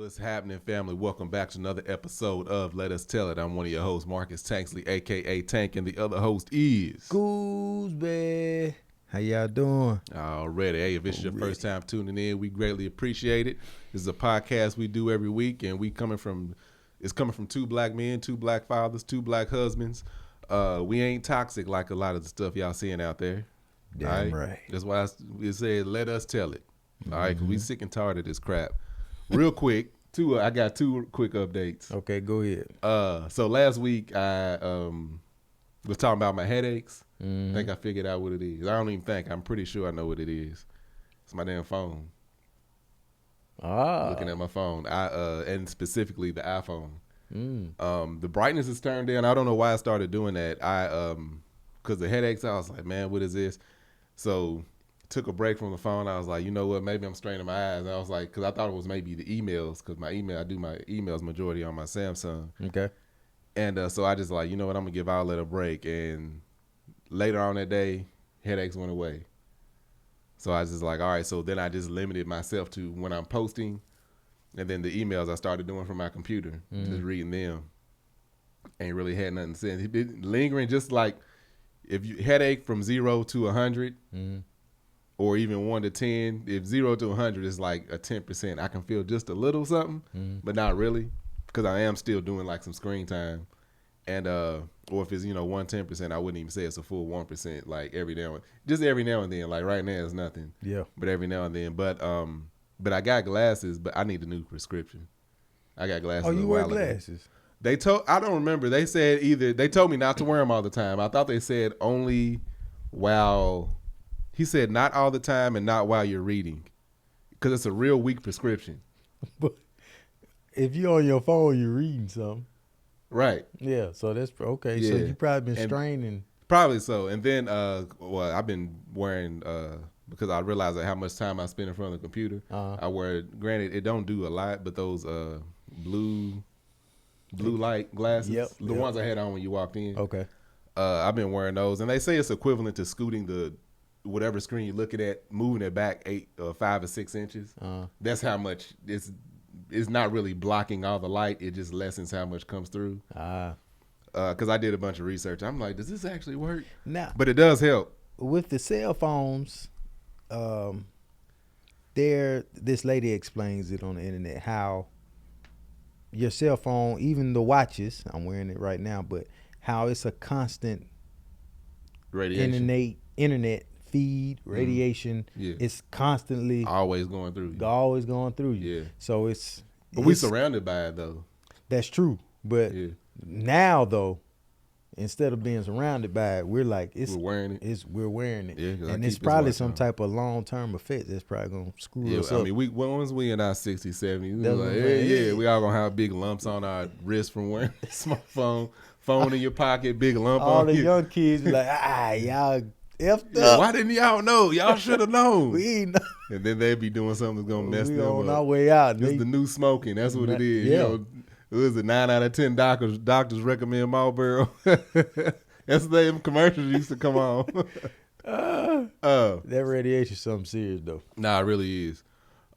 What's happening, family? Welcome back to another episode of Let Us Tell It. I'm one of your hosts, Marcus Tanksley, a.k.a. Tank, and the other host is... Gooseby. How y'all doing? Already. Hey, if it's your first time tuning in, we greatly appreciate it. This is a podcast we do every week, and it's coming from two black men, two black fathers, two black husbands. We ain't toxic like a lot of the stuff y'all seeing out there. Damn right. That's why we said, let us tell it. All right, because we sick and tired of this crap. Real quick, I got two quick updates. Okay, go ahead. So last week I was talking about my headaches. Mm-hmm. I think I figured out what it is. I don't even think. I'm pretty sure I know what it is. It's my damn phone. Looking at my phone. And specifically the iPhone. The brightness is turned down. I don't know why I started doing that. Because the headaches, I was like, man, what is this? So took a break from the phone. I was like, you know what? Maybe I'm straining my eyes. And I was like, because I thought it was maybe the emails, because I do my emails majority on my Samsung. Okay. And so I just like, you know what? I'm gonna give all that a break. And later on that day, headaches went away. So I was just like, all right. So then I just limited myself to when I'm posting, and then the emails I started doing from my computer, just reading them. Ain't really had nothing since. It been lingering, just like if you headache from 0 to 100. Or even 1 to 10. If 0 to 100 is like a 10%, I can feel just a little something, but not really, because I am still doing like some screen time, and or if it's 110%, I wouldn't even say it's a full 1%. Like every now and then. Like right now, it's nothing. Yeah. But every now and then. But I got glasses, but I need a new prescription. I got glasses. Oh, you wear glasses? I don't remember. They said they told me not to wear them all the time. I thought they said only while. He said not all the time and not while you're reading, because it's a real weak prescription. But if you're on your phone, you're reading something. Right. Yeah, so that's okay. Yeah. So you probably been straining. Probably so. And then, I've been wearing, because I realized how much time I spend in front of the computer. I wear, granted, it don't do a lot, but those blue light glasses, the ones I had on when you walked in. Okay. I've been wearing those, and they say it's equivalent to scooting whatever screen you're looking at, moving it back 5 or 6 inches. That's how much it's not really blocking all the light. It just lessens how much comes through. Because I did a bunch of research. I'm like, does this actually work? Now, but it does help. With the cell phones, this lady explains it on the internet how your cell phone, even the watches, I'm wearing it right now, but how it's a constant radiation. Internet feed, radiation. It's constantly always going through you. Yeah. So but we surrounded by it though. That's true. But now though, instead of being surrounded by it, we're wearing it. Yeah, and it's probably some type of long-term effect that's probably gonna screw us up. I mean, once we in our 60s, 70s, we all gonna have big lumps on our wrists from wearing a smartphone, phone in your pocket, big lump on you. All the young kids be like, y'all effed up. Why didn't y'all know? Y'all should have known. We ain't know. And then they be doing something that's gonna mess them up. On our way out. It's the new smoking. That's what it is. Yeah. It was 9 out of 10 doctors recommend Marlboro. That's the commercials used to come on. That radiation something serious though. Nah, it really is.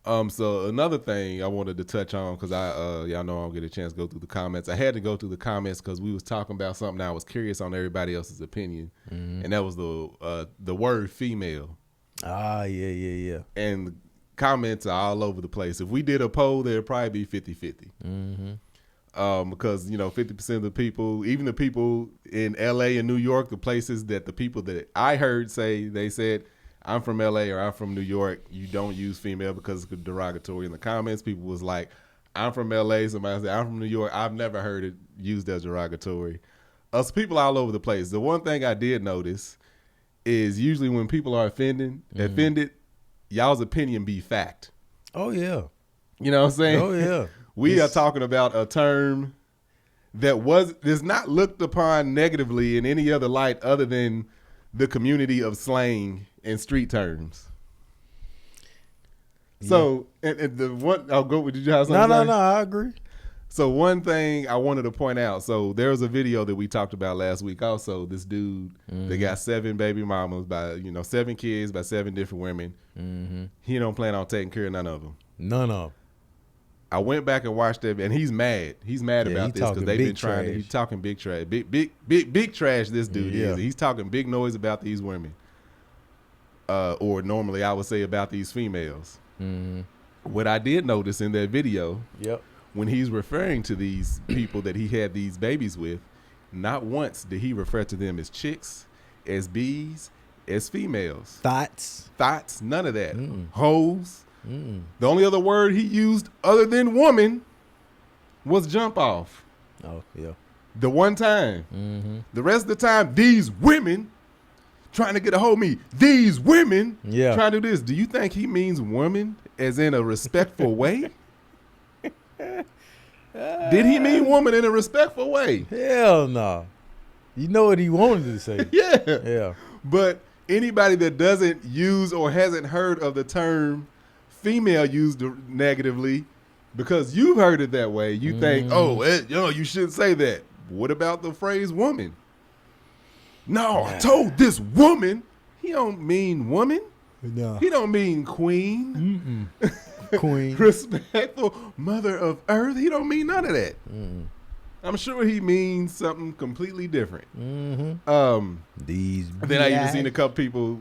So another thing I wanted to touch on, because y'all know I don't get a chance to go through the comments. I had to go through the comments because we was talking about something I was curious on everybody else's opinion, and that was the word female. Yeah. And comments are all over the place. If we did a poll, there'd probably be 50-50. Because 50% of the people, even the people in LA and New York, the places that the people that I heard they said, I'm from LA or I'm from New York, you don't use female because it's derogatory. In the comments, people was like, I'm from LA. Somebody said, I'm from New York. I've never heard it used as derogatory. So people all over the place. The one thing I did notice is usually when people are offended, y'all's opinion be fact. Oh, yeah. You know what I'm saying? Oh, yeah. We are talking about a term that is not looked upon negatively in any other light other than the community of slang and street terms. Yeah. So, and the one, I'll go with, did you have something? No, I agree. So one thing I wanted to point out, so there was a video that we talked about last week also, this dude that got 7 baby mamas by, 7 kids by 7 different women. He don't plan on taking care of none of them. None of them. I went back and watched that, and he's mad. He's mad about this because they've been trying to. He's talking big trash, big trash. This dude is. He's talking big noise about these women, or normally I would say about these females. Mm-hmm. What I did notice in that video, Yep. when he's referring to these people that he had these babies with, not once did he refer to them as chicks, as bees, as females. Thoughts, none of that. Mm-mm. Hoes. Mm-mm. The only other word he used other than woman was jump off. Oh, yeah. The one time. Mm-hmm. The rest of the time, these women trying to get a hold of me. These women trying to do this. Do you think he means woman as in a respectful way? Did he mean woman in a respectful way? Hell no. You know what he wanted to say. Yeah. But anybody that doesn't use or hasn't heard of the term female used negatively, because you've heard it that way, you think, you shouldn't say that. What about the phrase woman? No, I told this woman. He don't mean woman. No. He don't mean queen. Queen. Respectful mother of earth. He don't mean none of that. Mm-mm. I'm sure he means something completely different. Mm-hmm. Then I even seen a couple people,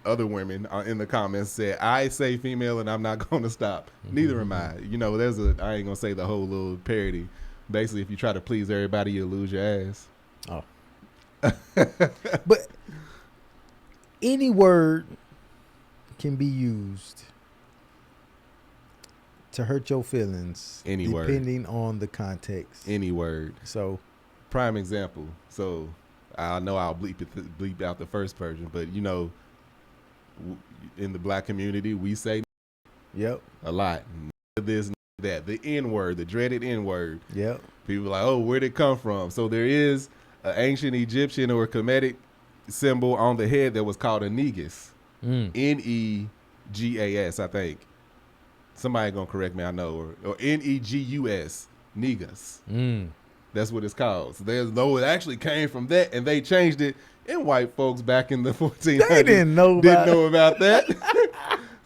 other women in the comments said, I say female and I'm not going to stop. Mm-hmm. Neither am I. You know, I ain't going to say the whole little parody. Basically, if you try to please everybody, you'll lose your ass. Oh. But any word can be used to hurt your feelings. Depending on the context. Any word. So, prime example. So, I know I'll bleep out the first person, but you know, in the black community, we say a lot. This, that, the N word, the dreaded N word. Yep. People are like, oh, where'd it come from? So there is an ancient Egyptian or Kemetic symbol on the head that was called a negus. Negas, I think. Somebody gonna correct me, I know, or negus, negus. That's what it's called. So it actually came from that, and they changed it. And white folks back in the 1400s they didn't know about that.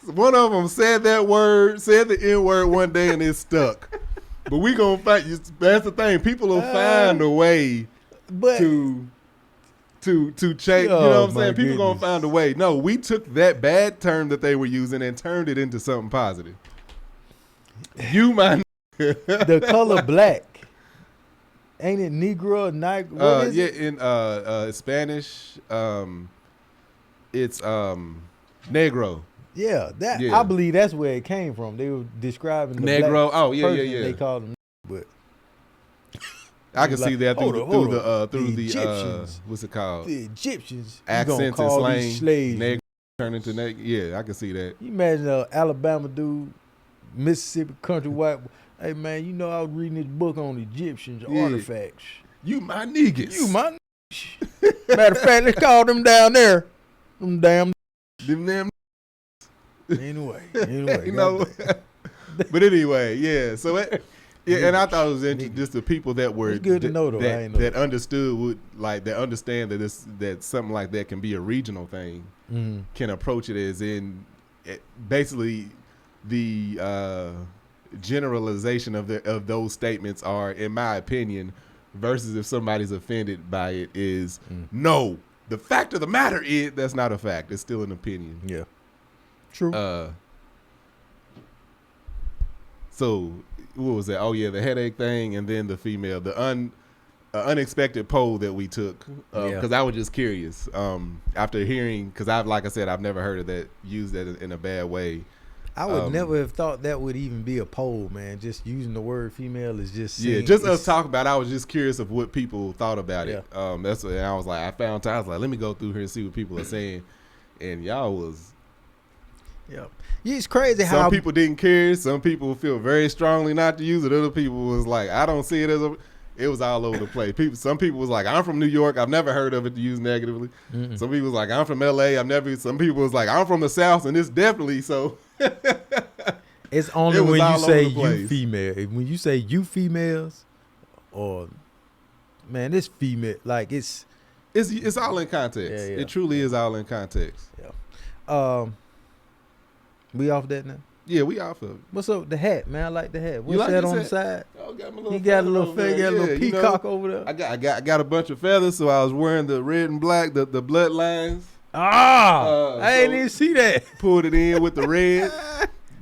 So one of them said the N word one day, and it stuck. But we gonna fight. That's the thing. People will find a way to change. You know what I'm saying? People gonna find a way. No, we took that bad term that they were using and turned it into something positive. You, my the color black. Ain't it Negro? What is it? In Spanish, it's Negro. Yeah, I believe that's where it came from. They were describing the Negro. Black person. They called them, but I can see that through the Egyptians. What's it called? The Egyptians Accents and slang. Negro turn into Negro. Yeah, I can see that. You imagine an Alabama dude, Mississippi country white. Hey man, you know I was reading this book on Egyptians artifacts. You my niggas. You my niggas. Matter of fact, let's call them down there. Them damn. Anyway. You know. But anyway, yeah. So and I thought it was interesting, just the people that were good to know though. that understood that understand that something like that can be a regional thing, can approach it as in basically the generalization of those statements are, in my opinion, versus if somebody's offended by it is no. The fact of the matter is that's not a fact. It's still an opinion. Yeah. True. So what was that? Oh yeah, the headache thing, and then the female, the unexpected poll that we took, because I was just curious after hearing, because I've never heard of that used that in a bad way. I would never have thought that would even be a poll, man. Just using the word female is just us talking about it. I was just curious of what people thought about it. That's what, and I was like, I was like, let me go through here and see what people are saying, and y'all was. Yeah, it's crazy how some people didn't care. Some people feel very strongly not to use it. Other people was like, I don't see it as a. It was all over the place. Some people was like, I'm from New York. I've never heard of it used negatively. Mm-mm. Some people was like, I'm from LA. Some people was like, I'm from the South, and it's definitely so. It's only when you say you female. When you say you females, or man, this female, like it's all in context. Yeah. It truly is all in context. Yeah. We off that now? Yeah, we all feel it. What's up with the hat, man? I like the hat. You What's like that this on the hat? side? Oh, got my little You got a feather little over there. figure, a little Yeah, you know, peacock over there. I got a bunch of feathers, so I was wearing the red and black, the bloodlines. I ain't so even see that. Pulled it in with the red.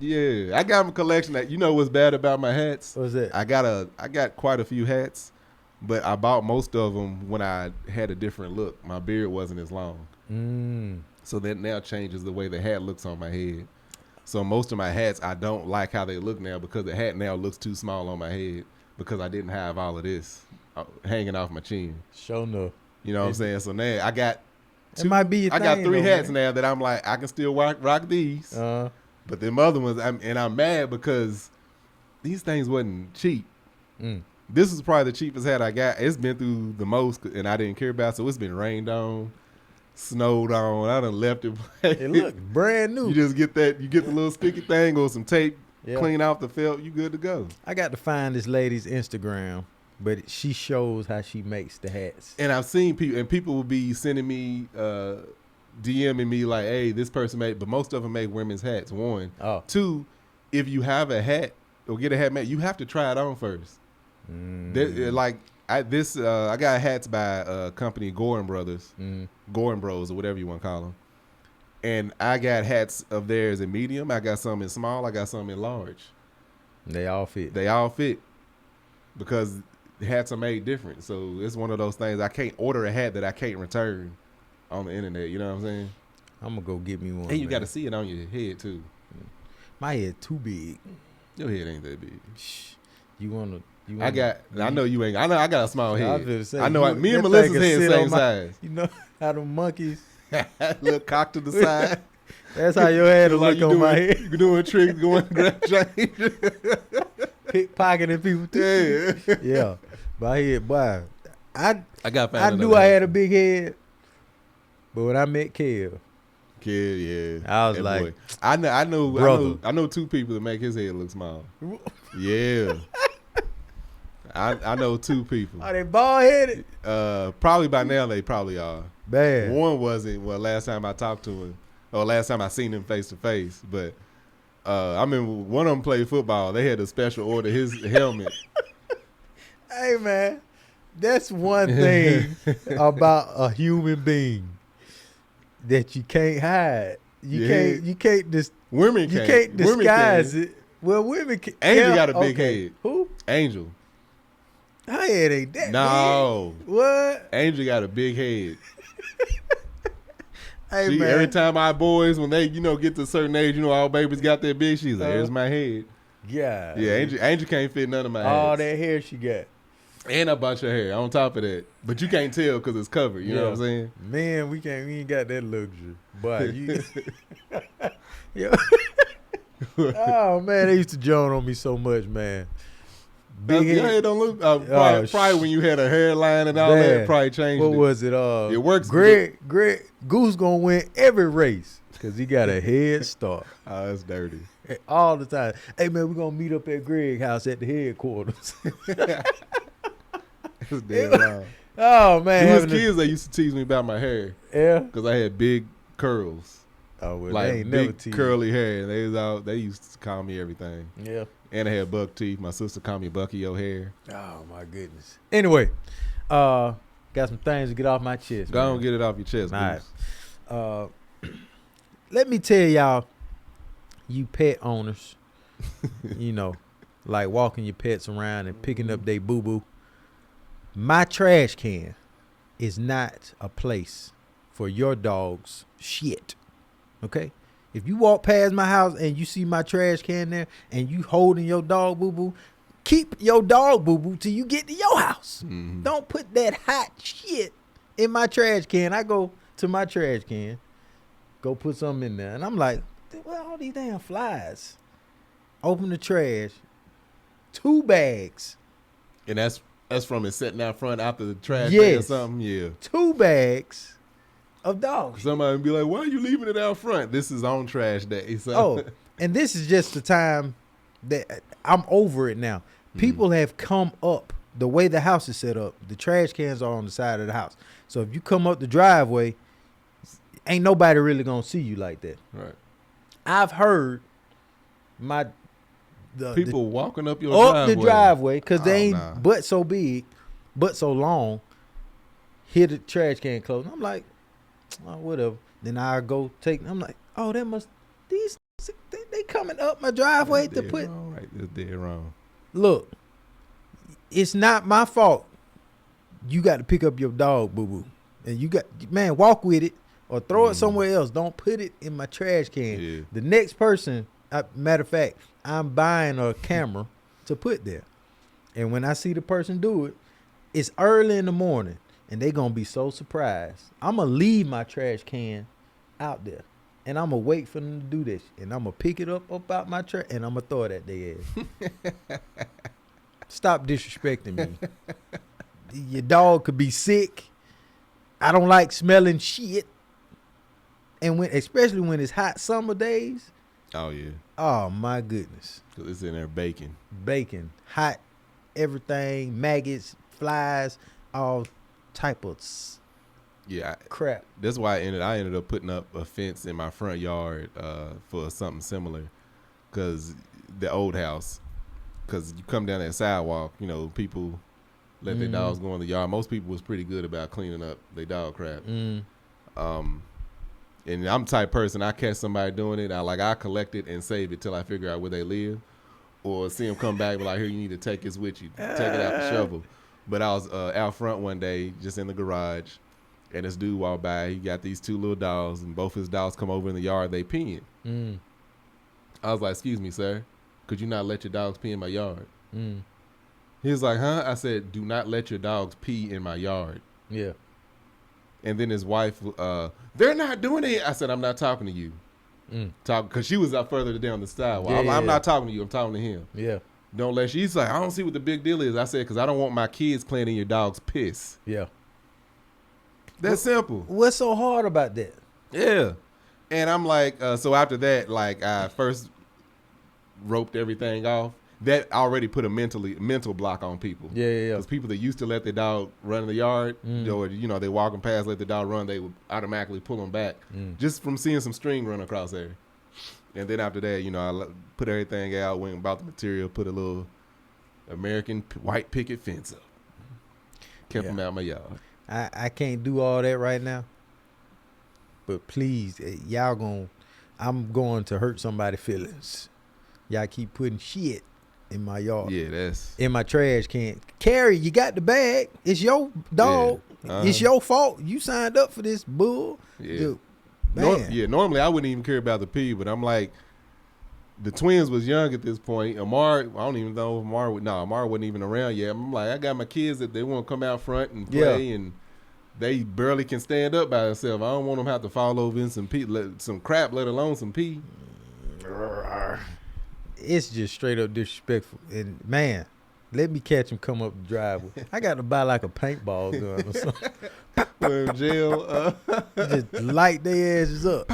Yeah, I got my collection. That you know what's bad about my hats? What's that? I got quite a few hats, but I bought most of them when I had a different look. My beard wasn't as long, so that now changes the way the hat looks on my head. So most of my hats, I don't like how they look now because the hat now looks too small on my head because I didn't have all of this hanging off my chin. Sure enough. You know what I'm saying? So now I got It might be your I got thing, 3 though, hats man. now that I'm like, I can still rock these. But them other ones, I'm mad because these things wasn't cheap. This is probably the cheapest hat I got. It's been through the most, and I didn't care about. So it's been rained on, snowed on. I done left it. It look brand new. You just get that. You get the little sticky thing or some tape, clean off the felt. You good to go. I got to find this lady's Instagram, but she shows how she makes the hats. And I've seen people, and people will be sending me, DMing me like, "Hey, this person made," but most of them make women's hats. 1, 2, if you have a hat or get a hat made, you have to try it on first. I got hats by a company, Gorin Brothers, Gorin Bros, or whatever you want to call them. And I got hats of theirs in medium. I got some in small. I got some in large. They all fit. They all fit because hats are made different. So it's one of those things. I can't order a hat that I can't return on the internet. You know what I'm saying? I'm gonna go get me one. And you got to see it on your head too. My head too big. Your head ain't that big. You wanna? I know you ain't. I know I got a small head. I was gonna say, I know. Me and Melissa's head same size. You know how the monkeys little cock to the side. That's how your head will like look on my head. You doing tricks, going to grab change. Pickpocketing people too. Yeah. My head, boy. I knew I had a big head, but when I met Kev, yeah, I was like, boy. I know 2 people that make his head look small. Yeah. I know 2 people. Are they bald headed? Probably by now they probably are. Bad. One wasn't. Well, last time I talked to him, or last time I seen him face to face. But I remember one of them played football. They had to special order his helmet. Hey man, that's one thing about a human being that you can't hide. You can't disguise it. Well, women can. Angel got a big head. Who? Angel. Her head ain't that No. big. What? Angel got a big head. Hey, man. Every time our boys, when they, get to a certain age, all babies got that big, she's like, there's my head. Yeah. Yeah, Angel can't fit none of my all heads. that hair she got. And a bunch of hair on top of that. But you can't tell because it's covered. You know what I'm saying? Man, we ain't got that luxury. But you. Oh, man, they used to joan on me so much, man. Big head. Your head don't look. Probably when you had a hairline and all that, probably changed. What was it? It works. Greg Goose gonna win every race because he got a head start. Oh, that's dirty. All the time. Hey man, we're gonna meet up at Greg's house at the headquarters. That's damn wild. Oh man, it was kids that used to tease me about my hair. Yeah, because I had big curls. Oh well, like they ain't big never teased curly hair. They used to call me everything. Yeah. And I had buck teeth. My sister called me Bucky your hair. Oh my goodness. Anyway, got some things to get off my chest. Go on, get it off your chest. All right. Let me tell y'all, you pet owners, like walking your pets around and picking up their boo boo. My trash can is not a place for your dog's shit. Okay? If you walk past my house and you see my trash can there and you holding your dog boo-boo, keep your dog boo-boo till you get to your house. Mm-hmm. Don't put that hot shit in my trash can. I go to my trash can, go put something in there. And I'm like, where all these damn flies? Open the trash. 2 bags. And that's from it sitting out front after the trash can or something? Yeah. 2 bags of dogs. Somebody would be like, why are you leaving it out front? This is on trash day. So. And this is just the time that I'm over it now. People have come up the way the house is set up. The trash cans are on the side of the house. So if you come up the driveway, ain't nobody really gonna see you like that. Right. I've heard People walking up your the driveway because they ain't nah. but so big, but so long. Hear the trash can close. I'm like, oh, whatever. Then I go take. I'm like, oh, they coming up my driveway to put. Wrong, right, that's dead wrong. Look, it's not my fault. You got to pick up your dog, boo boo, and you got walk with it or throw it somewhere else. Don't put it in my trash can. Yeah. The next person, matter of fact, I'm buying a camera to put there, and when I see the person do it, it's early in the morning. And they going to be so surprised. I'm going to leave my trash can out there. And I'm going to wait for them to do this. And I'm going to pick it up out my trash. And I'm going to throw it at their ass. Stop disrespecting me. Your dog could be sick. I don't like smelling shit. And especially when it's hot summer days. Oh, yeah. Oh, my goodness. Because it's in there baking. Bacon. Hot. Everything. Maggots. Flies. All type of crap. That's why I ended up putting up a fence in my front yard for something similar, because the old house, because you come down that sidewalk, people let their dogs go in the yard. Most people was pretty good about cleaning up their dog crap. And I'm the type person, I catch somebody doing it, I collect it and save it till I figure out where they live, or see them come back and be like, here, you need to take this with you, take it out the shovel. But I was out front one day, just in the garage, and this dude walked by. He got these two little dogs, and both his dogs come over in the yard. They peeing. I was like, excuse me, sir. Could you not let your dogs pee in my yard? He was like, huh? I said, do not let your dogs pee in my yard. Yeah. And then his wife, they're not doing it. I said, I'm not talking to you. Because she was up further down the sidewalk. I'm not talking to you. I'm talking to him. Yeah. Don't let you. He's like, I don't see what the big deal is. I said, because I don't want my kids playing in your dog's piss. Yeah. That's simple. What's so hard about that? Yeah. And I'm like, so after that, I first roped everything off. That already put a mental block on people. Yeah. Because people that used to let their dog run in the yard, or, they walking past, let the dog run, they would automatically pull them back just from seeing some string run across there. And then after that, I put everything out, went and bought the material, put a little American white picket fence up. Kept them out my yard. I can't do all that right now. But please, I'm going to hurt somebody's feelings. Y'all keep putting shit in my yard. Yeah, that's. In my trash can. Carrie, you got the bag. It's your dog. Yeah. It's your fault. You signed up for this bull. Yeah. Dude. Normally I wouldn't even care about the pee, but I'm like, the twins was young at this point. Amar, I don't even know if Amar wasn't even around yet. I'm like, I got my kids that they want to come out front and play, and they barely can stand up by themselves. I don't want them to have to fall over in some pee, some crap, let alone some pee. It's just straight up disrespectful. And man, let me catch him come up the driveway. I got to buy like a paintball gun or something. Put in jail. Just light their asses up.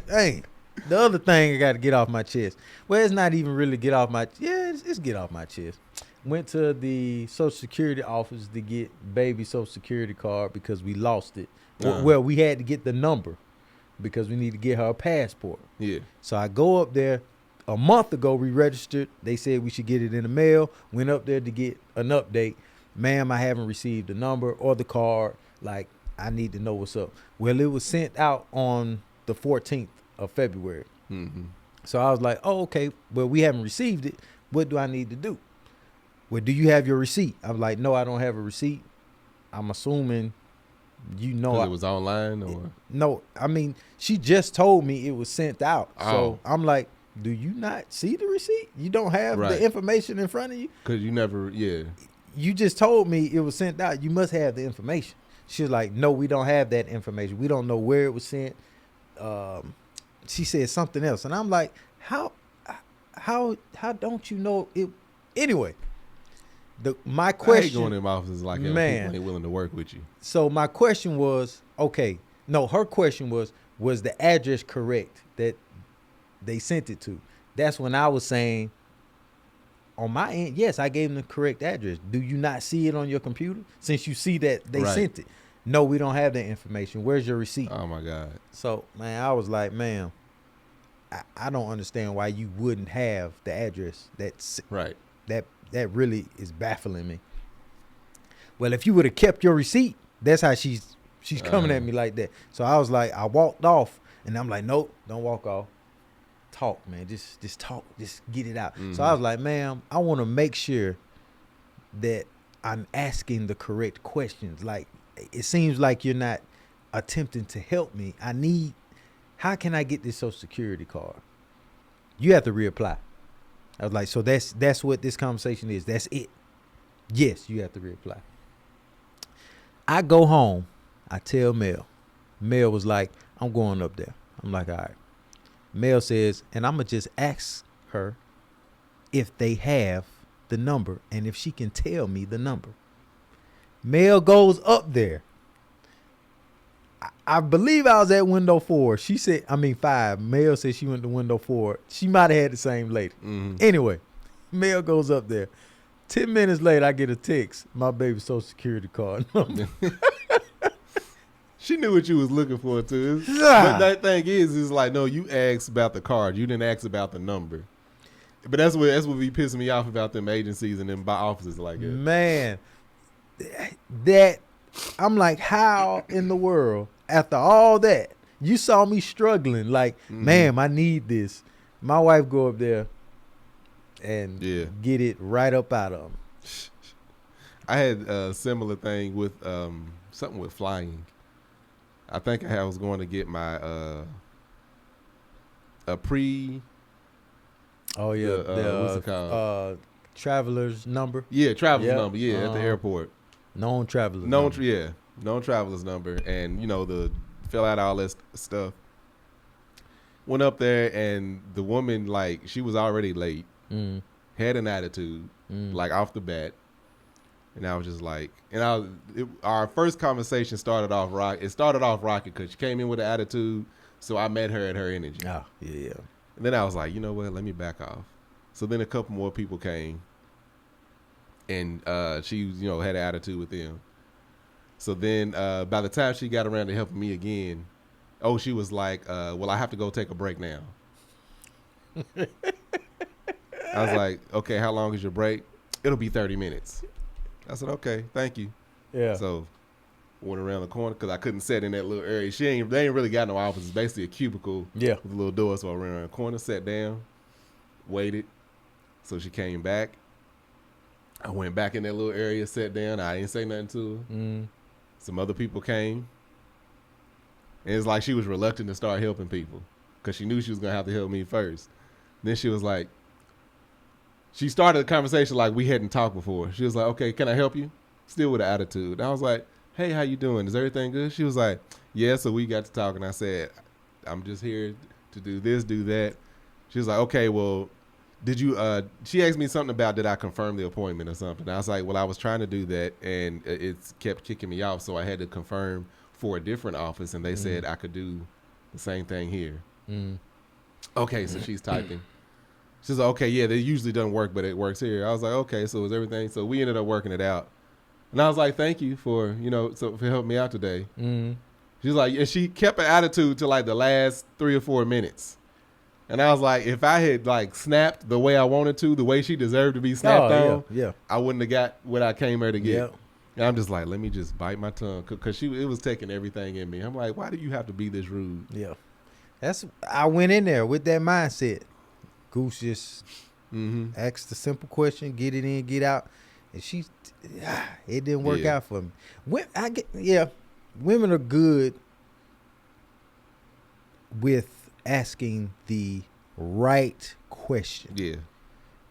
Hey, the other thing I got to get off my chest. Well, it's not even really get off my. Yeah, it's get off my chest. Went to the Social Security office to get baby Social Security card because we lost it. Well, we had to get the number because we need to get her a passport. Yeah. So I go up there. A month ago, we registered. They said we should get it in the mail. Went up there to get an update. Ma'am, I haven't received the number or the card. I need to know what's up. Well, it was sent out on the 14th of February. So I was like, oh, okay. Well, we haven't received it. What do I need to do? Well, do you have your receipt? I'm like, no, I don't have a receipt. I'm assuming it was online or? No, I mean, she just told me it was sent out. Oh. So I'm like, do you not see the receipt? You don't have the information in front of you? Because you never, You just told me it was sent out. You must have the information. She was like, no, we don't have that information. We don't know where it was sent. She said something else. And I'm like, how don't you know it? Anyway, my question. I hate going in offices like that. Man, people ain't willing to work with you. So my question was, her question was the address correct that they sent it to? That's when I was saying, on my end, yes, I gave them the correct address. Do you not see it on your computer? Since you see that they sent it. No, we don't have that information. Where's your receipt? Oh, my God. So, man, I was like, ma'am, I don't understand why you wouldn't have the address. Right. That really is baffling me. Well, if you would have kept your receipt, that's how she's coming at me like that. So I was like, I walked off, and I'm like, nope, don't walk off. Talk, man. Just talk. Just get it out. So I was like, ma'am, I want to make sure that I'm asking the correct questions. Like, it seems like you're not attempting to help me. How can I get this Social Security card? You have to reapply. I was like, so that's what this conversation is. That's it. Yes, you have to reapply. I go home. I tell Mel. Mel was like, I'm going up there. I'm like, all right. Mel says, and I'm going to just ask her if they have the number and if she can tell me the number. Mel goes up there. I believe I was at window 4. She said, 5. Mel said she went to window 4. She might have had the same lady. Anyway, Mel goes up there. 10 minutes later, I get a text. My baby's Social Security card. She knew what you was looking for too. But that thing is like, no, you asked about the card. You didn't ask about the number. But that's what be pissing me off about them agencies and them offices like that. Man, I'm like, how in the world, after all that, you saw me struggling, like, ma'am, I need this. My wife go up there and get it right up out of them. I had a similar thing with something with flying. I think I was going to get my a pre. Oh yeah, what's it called? Traveler's number. Yeah, traveler's number. Yeah, at the airport. Known traveler's number. number. Yeah, known traveler's number, and fill out all that stuff. Went up there, and the woman, like, she was already late. Had an attitude, like, off the bat. And I was just like, our first conversation started off rocky. It started off rocky because she came in with an attitude, so I met her at her energy. Oh, yeah. And then I was like, you know what, let me back off. So then a couple more people came, and she, had an attitude with them. So then by the time she got around to helping me again, she was like, well, I have to go take a break now. I was like, okay, how long is your break? It'll be 30 minutes. I said, okay, thank you. Yeah. So went around the corner because I couldn't sit in that little area. They ain't really got no office. It's basically a cubicle with a little door. So I ran around the corner, sat down, waited. So she came back. I went back in that little area, sat down. I didn't say nothing to her. Some other people came. And it's like she was reluctant to start helping people because she knew she was going to have to help me first. Then she was like, she started the conversation like we hadn't talked before. She was like, okay, can I help you? Still with an attitude. I was like, hey, how you doing? Is everything good? She was like, yeah. So we got to talking. I said, I'm just here to do this, do that. She was like, okay, well, did you, she asked me something about did I confirm the appointment or something. I was like, well, I was trying to do that and it kept kicking me off. So I had to confirm for a different office and they said I could do the same thing here. Okay, so she's typing. She's like, okay, yeah, that usually doesn't work, but it works here. I was like, okay, so is everything? So we ended up working it out. And I was like, thank you for, for helping me out today. She's like, and she kept an attitude to like the last 3 or 4 minutes. And I was like, if I had like snapped the way I wanted to, the way she deserved to be snapped on, I wouldn't have got what I came here to get. Yep. And I'm just like, let me just bite my tongue because it was taking everything in me. I'm like, why do you have to be this rude? Yeah. I went in there with that mindset. Goose just asked the simple question, get it in, get out. And it didn't work out for me. Women are good with asking the right question. Yeah.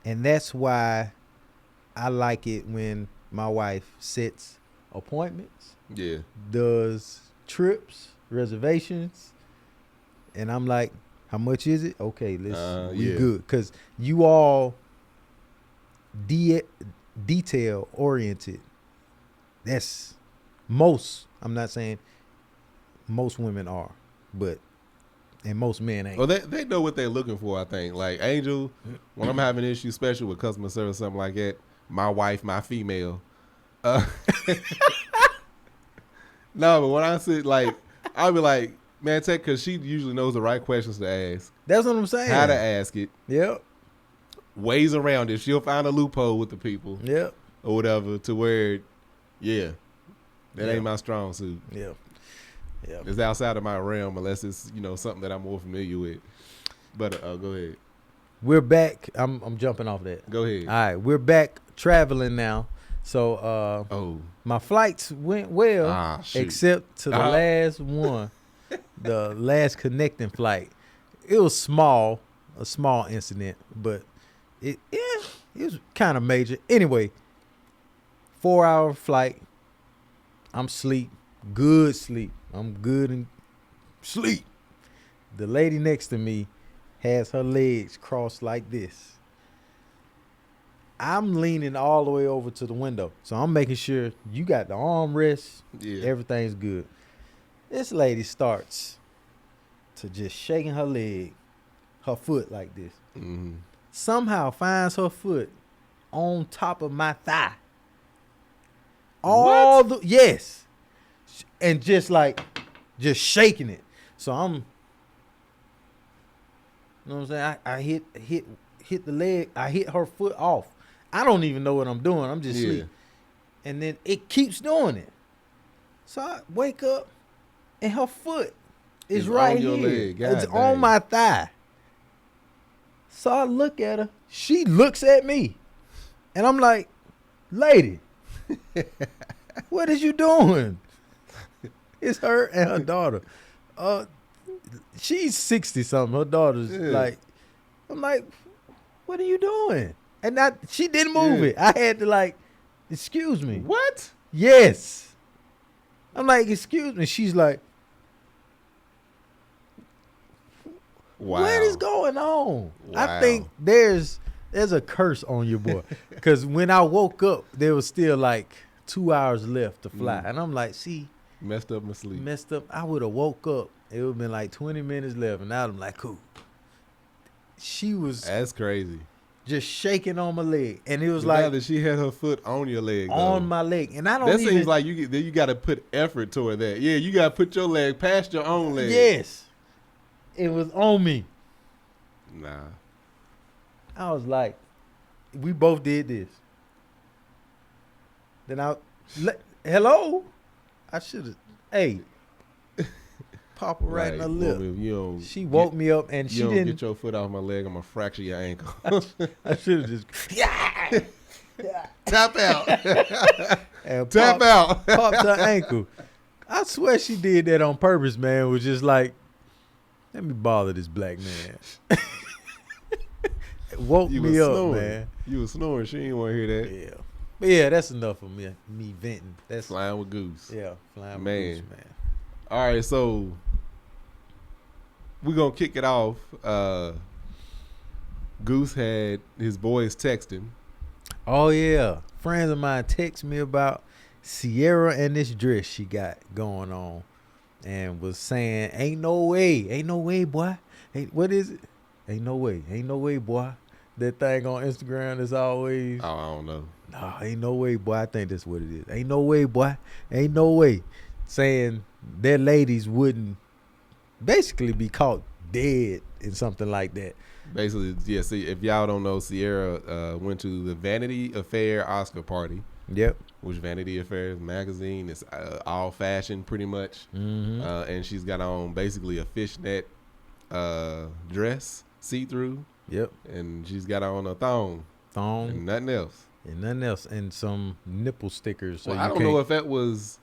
And that's why I like it when my wife sets appointments. Yeah. Does trips, reservations. And I'm like, how much is it? Okay, we good. Because you all detail oriented. That's most, I'm not saying most women are, and most men ain't. Well, they know what they're looking for, I think. Like Angel, when I'm having an issue, especially with customer service, something like that, my wife, my female. No, but when I sit, like, I'll be like, Man, take because she usually knows the right questions to ask, That's what I'm saying. how to ask it, Yep. ways around it. She'll find a loophole with the people Yep. or whatever to where, that Yeah. ain't my strong suit. Yep. Yep. It's outside of my realm unless it's something that I'm more familiar with. But go ahead. We're back. I'm jumping off that. Go ahead. All right, we're back traveling now. So my flights went well, shoot. except to the last one, the last connecting flight. It was a small incident, but it was kind of major. Anyway, 4-hour flight. I'm sleep, good sleep. I'm good and sleep. The lady next to me has her legs crossed like this. I'm leaning all the way over to the window. So I'm making sure you got the armrest. Yeah. Everything's good. This lady starts to just shaking her leg, her foot like this. Mm-hmm. Somehow finds her foot on top of my thigh. Yes. And just shaking it. So I'm, you know what I'm saying? I hit the leg. I hit her foot off. I don't even know what I'm doing. I'm just asleep. And then it keeps doing it. So I wake up and her foot is right on your here. leg. It's God on dang. my thigh. So I look at her. She looks at me. And I'm like, lady, what is you doing? It's her and her daughter. She's 60-something. Her daughter's like, I'm like, what are you doing? And she didn't move it. I had to excuse me. What? Yes. I'm like, excuse me. She's like, wow. what is going on? Wow. I think there's a curse on your boy. Because when I woke up, there was still 2 hours left to fly. And I'm like, see. Messed up my sleep. Messed up. I would have woke up. It would have been 20 minutes left. And now I'm like, cool. She was That's crazy. just shaking on my leg. And it was Now that she had her foot on your leg. on my leg. And I don't that even. seems like you got to put effort toward that. Yeah, you got to put your leg past your own leg. Yes. It was on me. Nah. I was like, we both did this. Then hello? I should have, hey, pop her right in the lip. Woman, She woke me up and she didn't. Get your foot off my leg, I'm going to fracture your ankle. I should have just, Tap out. and Tap out. popped her ankle. I swear she did that on purpose, man. It was just like, let me bother this black man. It woke You me was up, snoring. man. You was snoring. She didn't want to hear that. Yeah. But yeah, that's enough of me venting. That's Flying with Goose. Yeah, flying Man. with Goose, man. All right, so we're going to kick it off. Goose had his boys texting. Oh yeah, friends of mine text me about Sierra and this dress she got going on, and was saying, "Ain't no way, boy. What is it? Ain't no way, boy." That thing on Instagram is always, Oh, I don't know. no, ain't no way, boy. I think that's what it is. Ain't no way, boy. Ain't no way. Saying their ladies wouldn't basically be caught dead in something like that. Basically, yeah, see, if y'all don't know, Sierra went to the Vanity Fair Oscar party, Yep. which Vanity Fair magazine is all fashion pretty much. Mm-hmm. And she's got on basically a fishnet dress, see-through, Yep. and she's got on a thong Thong and nothing else. and nothing else, and some nipple stickers. So Well, you I don't can't- know if that was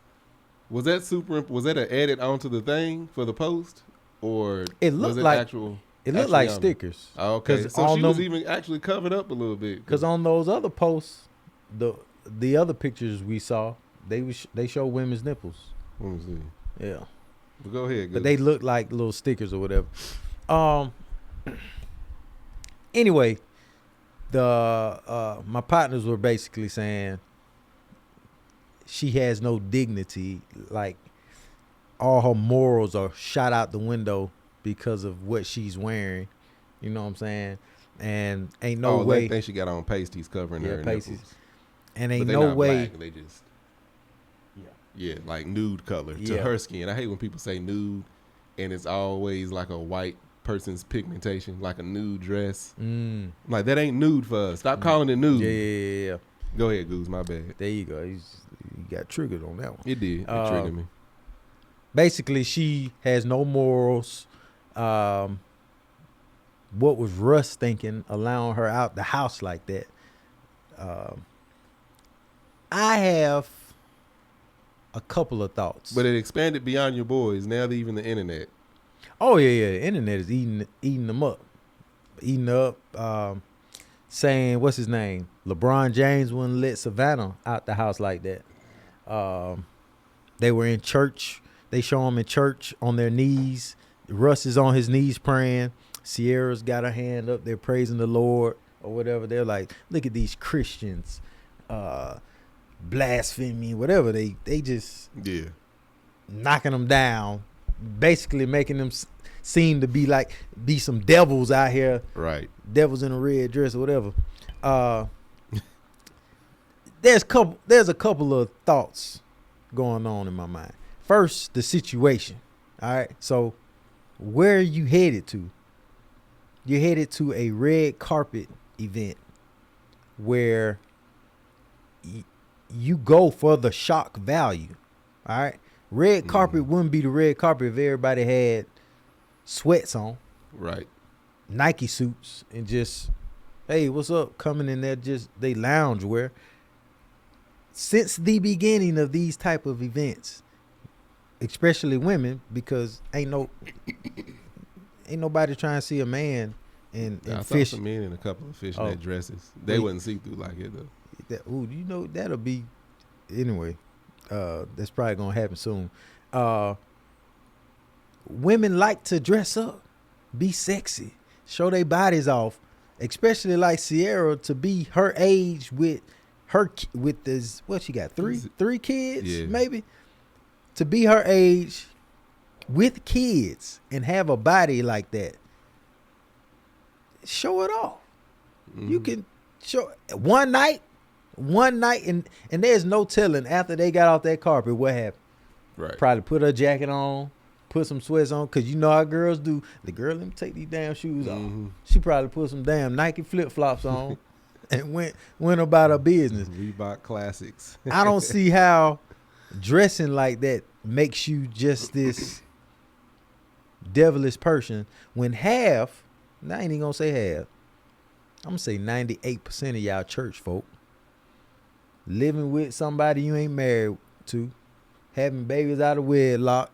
that an edit onto the thing for the post, or It looked was it like- actual? It looked actually like on it? stickers. Oh, okay, 'Cause so on she was them- even actually covered up a little bit. Because on those other posts, the other pictures we saw, they show women's nipples. Let me see. Yeah, But go ahead. but they look like little stickers or whatever. Anyway, my partners were basically saying she has no dignity. Like all her morals are shot out the window because of what she's wearing. You know what I'm saying? And ain't no way. That thing she got on pasties covering Yeah, her pasties. nipples. And But ain't they no not way. black, they just like nude color to Yeah. her skin. I hate when people say nude and it's always like a white person's pigmentation, like a nude dress. Like, that ain't nude for us. Stop calling it nude. Yeah. Go ahead, Goose. My bad. There you go. You got triggered on that one. It did. It triggered me. Basically, she has no morals. What was Russ thinking, allowing her out the house like that? I have a couple of thoughts. But it expanded beyond your boys. Now they're even the internet. Oh yeah. The internet is eating them up, saying what's his name? LeBron James wouldn't let Savannah out the house like that. They were in church. They show them in church on their knees. Russ is on his knees praying. Sierra's got her hand up. They're praising the Lord or whatever. They're like, look at these Christians, blasphemy, whatever. They just knocking them down, basically making them seem to be some devils out here. Right. Devils in a red dress or whatever. There's a couple of thoughts going on in my mind. First, the situation. All right. So where are you headed to? You're headed to a red carpet event where you go for the shock value. All right. Red carpet wouldn't be the red carpet if everybody had sweats on. Right. Nike suits and just, hey, what's up? Coming in there, just they lounge wear. Since the beginning of these type of events, especially women, because ain't nobody trying to see a man in I fish. saw some men in a couple of fishnet dresses. They wouldn't see through like it though. That'll be anyway. That's probably gonna happen soon. Women like to dress up, be sexy, show their bodies off, especially like Sierra to be her age with this. What she got? Three kids, maybe. To be her age with kids and have a body like that, show it off. You can show one night, and there's no telling after they got off that carpet what happened. Right. Probably put her jacket on, put some sweats on, because you know how girls do. The girl, let me take these damn shoes off. She probably put some damn Nike flip-flops on and went about her business. Reebok classics. I don't see how dressing like that makes you just this devilish person when half, I ain't even gonna say half, I'm gonna say 98% of y'all church folk living with somebody you ain't married to, having babies out of wedlock,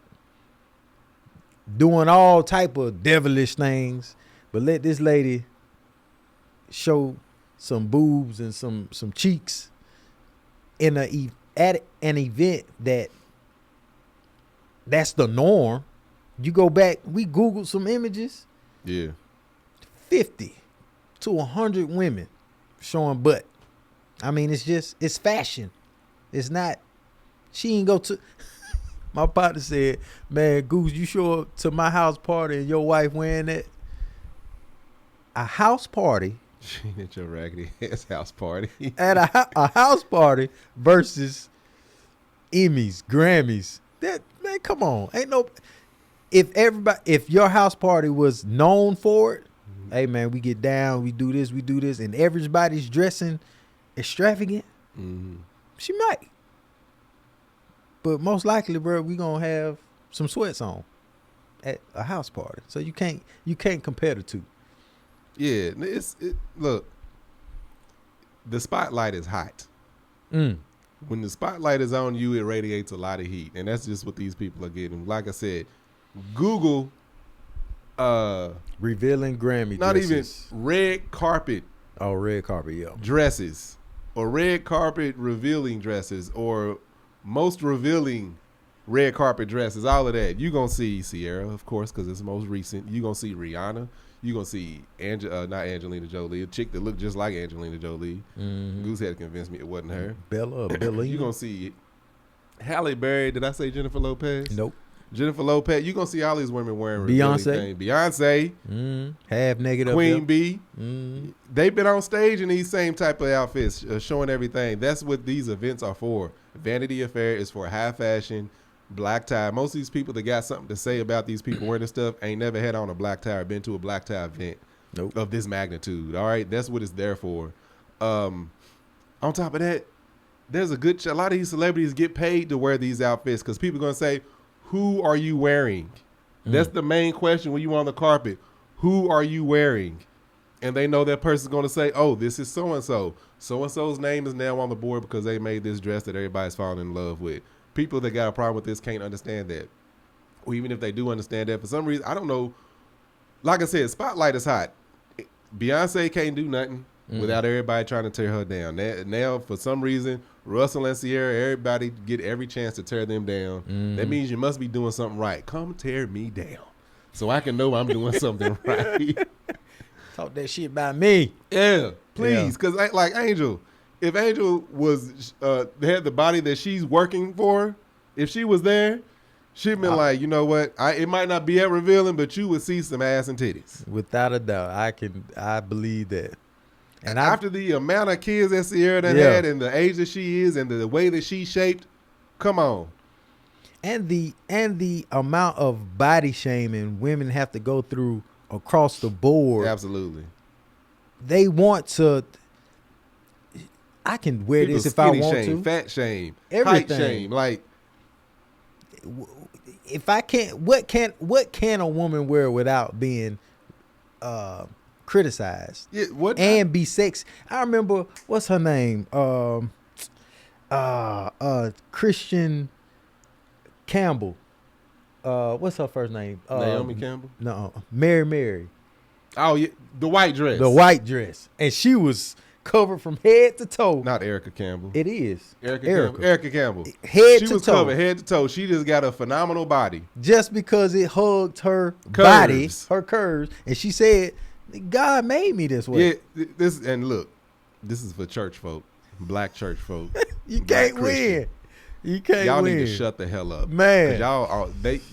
doing all type of devilish things, but let this lady show some boobs and some cheeks at an event that's the norm. You go back, we Googled some images. Yeah. 50 to 100 women showing butt. I mean, it's fashion. It's not, she ain't go to, my partner said, man, Goose, you show up to my house party and your wife wearing that? A house party. She ain't at your raggedy ass house party. At a house party versus Emmys, Grammys. That, man, come on. Ain't no, if your house party was known for it, hey man, we get down, we do this, and everybody's dressing extravagant, she might. But most likely, bro, we gonna have some sweats on at a house party. So you can't compare the two. Yeah, look, the spotlight is hot. When the spotlight is on you, it radiates a lot of heat, and that's just what these people are getting. Like I said, Google revealing Grammy not dresses. Even red carpet. Oh, red carpet, yeah. Dresses, or red carpet revealing dresses, or most revealing red carpet dresses. All of that. You're gonna see Sierra, of course, because it's the most recent. You're gonna see Rihanna. You're going to see, not Angelina Jolie, a chick that looked just like Angelina Jolie. Goose had to convince me it wasn't her. Bella. You're going to see Halle Berry. Did I say Jennifer Lopez? Nope. Jennifer Lopez. You're going to see all these women wearing Beyonce. Beyonce. Half naked up Queen there. Bee. They've been on stage in these same type of outfits, showing everything. That's what these events are for. Vanity Fair is for high fashion, black tie. Most of these people that got something to say about these people wearing this stuff ain't never had on a black tie or been to a black tie event of this magnitude. All right, that's what it's there for. On top of that, there's a lot of these celebrities get paid to wear these outfits because people are gonna say, "Who are you wearing?" That's the main question when you on the carpet. Who are you wearing? And they know that person's going to say, "Oh, this is so-and-so. So-and-so's name is now on the board because they made this dress that everybody's falling in love with." People that got a problem with this can't understand that. Or even if they do understand that, for some reason, I don't know. Like I said, Spotlight is hot. Beyonce can't do nothing without everybody trying to tear her down. Now, for some reason, Russell and Sierra, everybody get every chance to tear them down. That means you must be doing something right. Come tear me down so I can know I'm doing something right. Talk that shit about me. Yeah, please. Because like Angel, if Angel was had the body that she's working for, if she was there, she'd been like, you know what? It might not be at revealing, but you would see some ass and titties. Without a doubt. I believe that. And after the amount of kids that Sierra had and the age that she is and the way that she's shaped, come on. And the amount of body shaming women have to go through across the board. Absolutely. They want to. I can wear People this if I want shame, to. fat shame, Everything. height shame. Like, if I can't, what can a woman wear without being criticized? Yeah, and be sexy. I remember, what's her name? Christian Campbell. What's her first name? Naomi Campbell? No, Mary. Oh, yeah, the white dress. The white dress. And she was covered from head to toe. Not Erica Campbell. It is. Erica Campbell. Head to toe. She was covered head to toe. She just got a phenomenal body. Just because it hugged her body, her curves. And she said, God made me this way. Yeah, look, this is for church folk, black church folk. You can't win. You can't y'all win. Need to shut the hell up, man.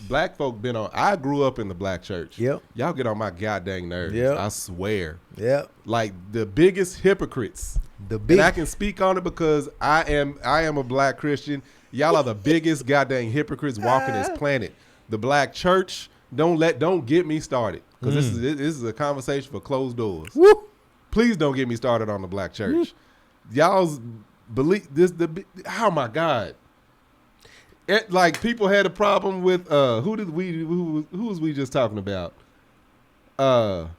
Black folk been on. I grew up in the black church. Yep. Y'all get on my goddamn nerves. Yep. I swear. Yep. Like the biggest hypocrites. And I can speak on it because I am a black Christian. Y'all are the biggest goddamn hypocrites walking this planet. The black church. Don't get me started because this is a conversation for closed doors. Woo. Please don't get me started on the black church. Y'all's believe this. Oh my God. Like people had a problem with who was we just talking about? God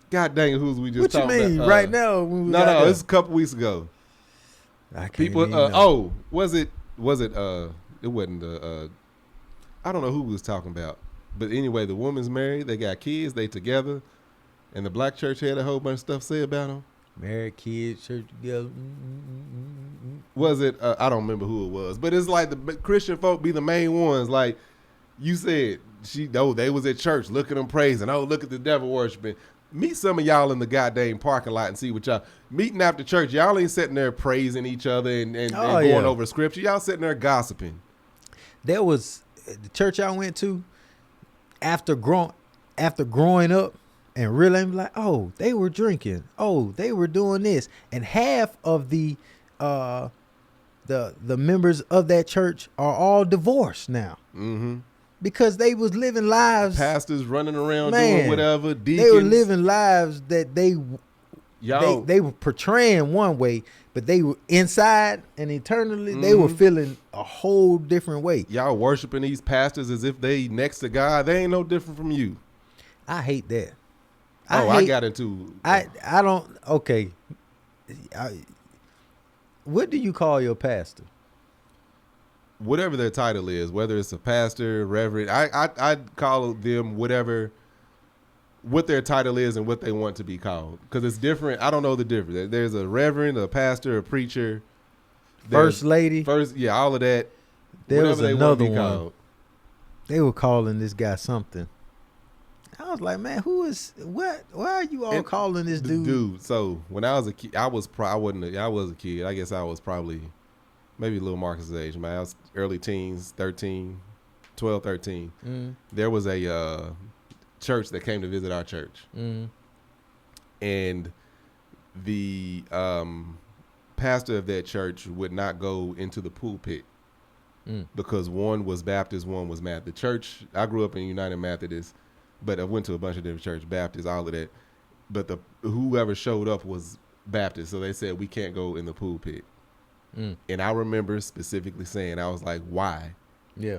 dang it, who was we just talking about? What you mean right now? No, it's a couple weeks ago. People was it it wasn't I don't know who we was talking about. But anyway, the woman's married, they got kids, they together, and the black church had a whole bunch of stuff to say about them. Married, kids, church together. Was it? I don't remember who it was, but it's like the Christian folk be the main ones. Like you said, they was at church. Look at them praising. Oh, look at the devil worshiping. Meet some of y'all in the goddamn parking lot and see what y'all meeting after church. Y'all ain't sitting there praising each other and going over scripture. Y'all sitting there gossiping. There was the church I went to after growing up. And really like, oh, they were drinking. Oh, they were doing this. And half of the members of that church are all divorced now. Mm-hmm. Because they was living lives. Pastors running around doing whatever. Deacons. They were living lives that they were portraying one way, but they were inside and eternally they were feeling a whole different way. Y'all worshiping these pastors as if they next to God. They ain't no different from you. I hate that. I got into. I don't. Okay. What do you call your pastor? Whatever their title is, whether it's a pastor, reverend, I call them whatever, what their title is and what they want to be called, because it's different. I don't know the difference. There's a reverend, a pastor, a preacher, first lady, all of that. There was another one. Called. They were calling this guy something. I was like, man, what? Why are you all calling this dude? So when I was a kid, I was a kid. I guess I was probably maybe a little Marcus's age. Man, I was early teens, 13, 12, 13. Mm. There was a church that came to visit our church. Mm. And the pastor of that church would not go into the pulpit because one was Baptist, one was Methodist. The church, I grew up in United Methodist, but I went to a bunch of different churches, Baptist, all of that. But whoever showed up was Baptist, so they said we can't go in the pulpit. And I remember specifically saying, I was like, why? Yeah.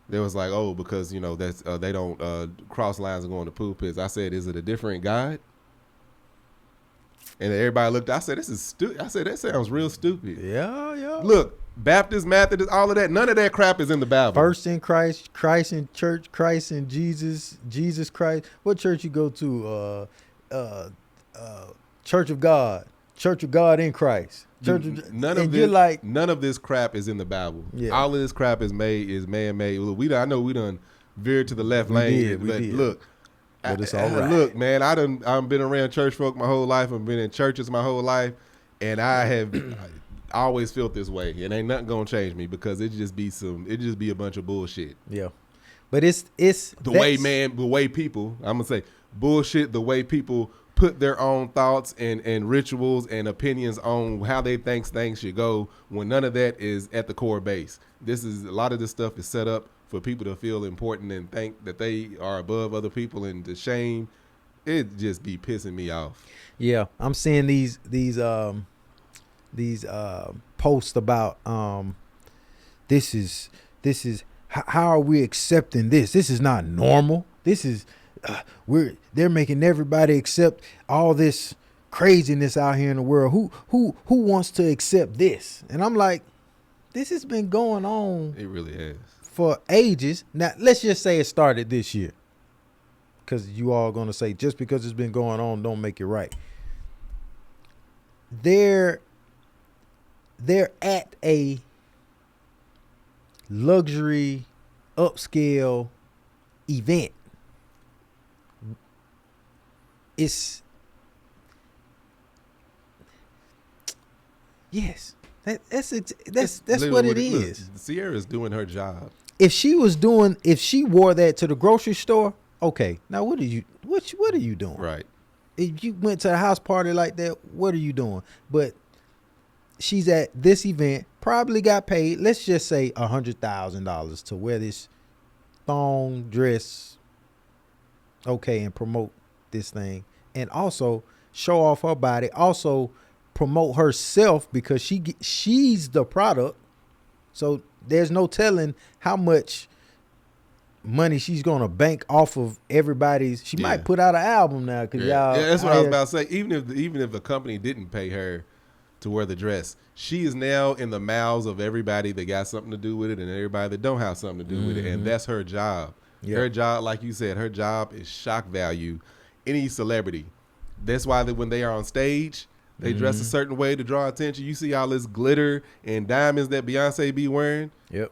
They was like, oh, because, that's they don't cross lines and go in the pulpits. I said, is it a different God? And everybody looked. I said, this is stupid. I said, that sounds real stupid. Yeah. Look, Baptist, Methodist, all of that, none of that crap is in the Bible. First in Christ, Christ in church, Christ in Jesus, Jesus Christ. What church you go to? Church of God in Christ. None of this crap is in the Bible. Yeah. All of this crap is man-made. I know we done veered to the left lane, but look, but it's all right. Look, man, I've been around church folk my whole life. I've been in churches my whole life, and I have I always felt this way, and ain't nothing gonna change me because it just be a bunch of bullshit. Yeah, but it's the way people. I'm gonna say bullshit. The way people put their own thoughts and rituals and opinions on how they think things should go when none of that is at the core base. A lot of this stuff is set up for people to feel important and think that they are above other people, and the shame, it just be pissing me off. Yeah, I'm seeing these posts about this is how are we accepting this? This is not normal. This is they're making everybody accept all this craziness out here in the world. Who wants to accept this? And I'm like, this has been going on. It really has. For ages. Now, let's just say it started this year. Because you all going to say just because it's been going on don't make it right. They're at a luxury upscale event. Yes. That's what it is. Sierra's doing her job. If she wore that to the grocery store, okay. Now what are you doing? Right. If you went to a house party like that, what are you doing? But she's at this event, probably got paid, let's just say $100,000 to wear this thong dress, okay, and promote this thing, and also show off her body, also promote herself because she's the product. So there's no telling how much money she's gonna bank off of everybody's. She might put out an album now because y'all. Yeah, that's what I was about to say. Even if a company didn't pay her to wear the dress, she is now in the mouths of everybody that got something to do with it and everybody that don't have something to do with it, and that's her job. Yep. Her job, like you said, her job is shock value. Any celebrity. That's why when they are on stage, they dress a certain way to draw attention. You see all this glitter and diamonds that Beyonce be wearing. Yep.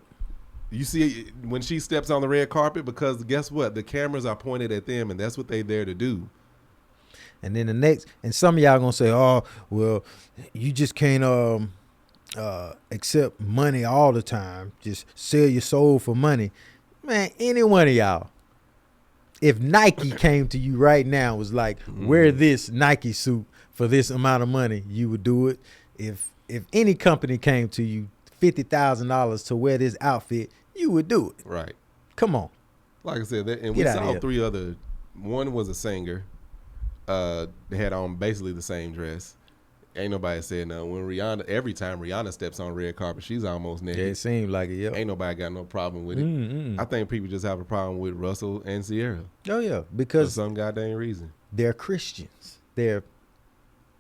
You see when she steps on the red carpet, because guess what? The cameras are pointed at them, and that's what they there to do. And then and some of y'all gonna say, oh, well, you just can't accept money all the time. Just sell your soul for money. Man, any one of y'all, if Nike came to you right now and was like, wear this Nike suit for this amount of money, you would do it. If any company came to you, $50,000 to wear this outfit, you would do it. Right. Come on. Like I said, and we saw three other. One was a singer. They had on basically the same dress. Ain't nobody said no. When every time Rihanna steps on red carpet, she's almost naked. Yeah, it seemed like it. Yep. Ain't nobody got no problem with it. I think people just have a problem with Russell and Sierra. Oh yeah, because for some goddamn reason. They're Christians. They're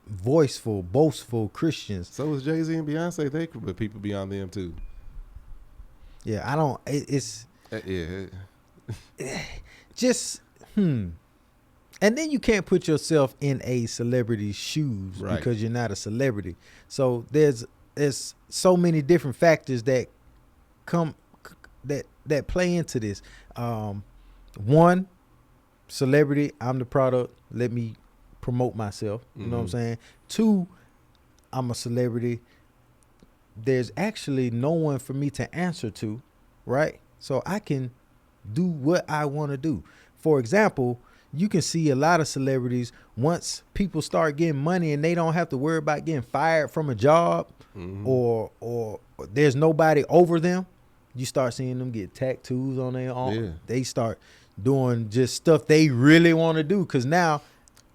voiceful, boastful Christians. So is Jay-Z and Beyonce. But people beyond them too. Yeah, I don't. It's just And then you can't put yourself in a celebrity's shoes because you're not a celebrity. So there's so many different factors that that play into this. One, celebrity, I'm the product. Let me promote myself. You know what I'm saying? Two, I'm a celebrity. There's actually no one for me to answer to, right? So I can do what I want to do. For example, you can see a lot of celebrities, once people start getting money and they don't have to worry about getting fired from a job, or there's nobody over them, you start seeing them get tattoos on their arm. Yeah. They start doing just stuff they really want to do, because now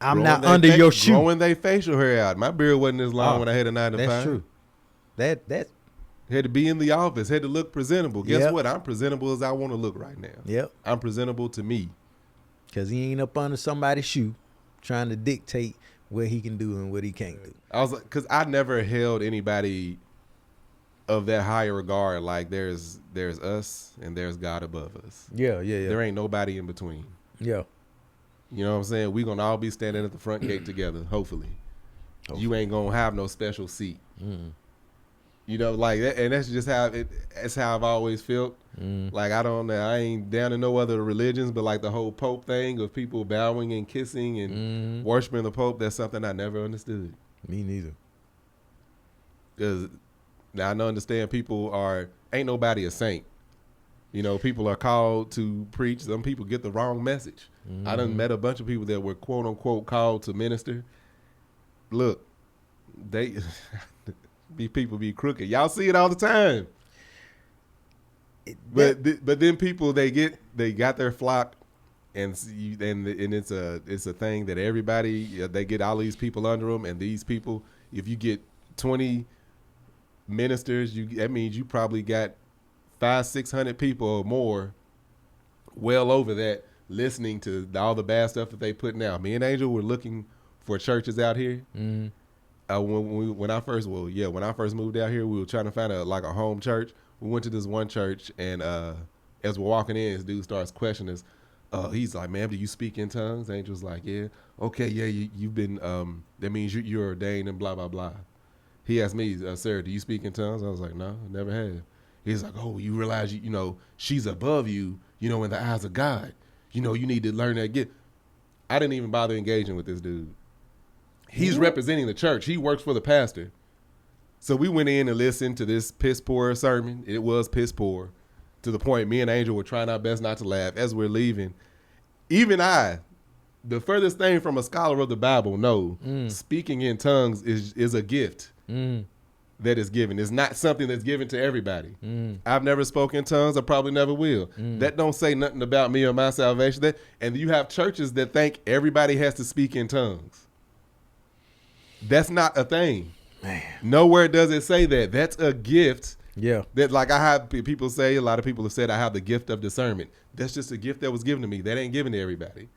I'm not under your shoe. Growing their facial hair out. My beard wasn't as long when I had a 9 to 5. That's true. That had to be in the office, had to look presentable. Guess what? I'm presentable as I want to look right now. Yep. I'm presentable to me. Because he ain't up under somebody's shoe trying to dictate what he can do and what he can't do. I was like, because I never held anybody of that higher regard. Like there's us and there's God above us. Yeah. There ain't nobody in between. Yeah. You know what I'm saying? We gonna all be standing at the front gate together, hopefully. You ain't gonna have no special seat. You know, like that, and that's just how that's how I've always felt. Like I ain't down to no other religions, but like the whole Pope thing of people bowing and kissing and worshiping the Pope, that's something I never understood. Me neither. Because now I understand ain't nobody a saint. You know, people are called to preach. Some people get the wrong message. I done met a bunch of people that were quote unquote called to minister. Look, these people be crooked. Y'all see it all the time. But then people they got their flock, and it's a thing that everybody they get all these people under them, and these people, if you get 20 ministers, that means you probably got 500-600 people or more, well over that, listening to all the bad stuff that they putting out. Me and Angel were looking for churches out here. When I first moved out here, we were trying to find a home church. We went to this one church, and as we're walking in, this dude starts questioning us. He's like, "Ma'am, do you speak in tongues?" Angel's like, "Yeah." "Okay, yeah, you've been. That means you're ordained and blah blah blah." He asked me, "Sir, do you speak in tongues?" I was like, "No, I never have." He's like, "Oh, you realize you know she's above you, in the eyes of God. You need to learn that gift." I didn't even bother engaging with this dude. He's representing the church. He works for the pastor. So we went in and listened to this piss poor sermon. It was piss poor, to the point me and Angel were trying our best not to laugh as we're leaving. Even I, the furthest thing from a scholar of the Bible, know speaking in tongues is a gift that is given. It's not something that's given to everybody. I've never spoken in tongues. I probably never will. That don't say nothing about me or my salvation. And you have churches that think everybody has to speak in tongues. That's not a thing. Man. Nowhere does it say that. That's a gift. Yeah. That like I have people say, a lot of people have said I have the gift of discernment. That's just a gift that was given to me. That ain't given to everybody.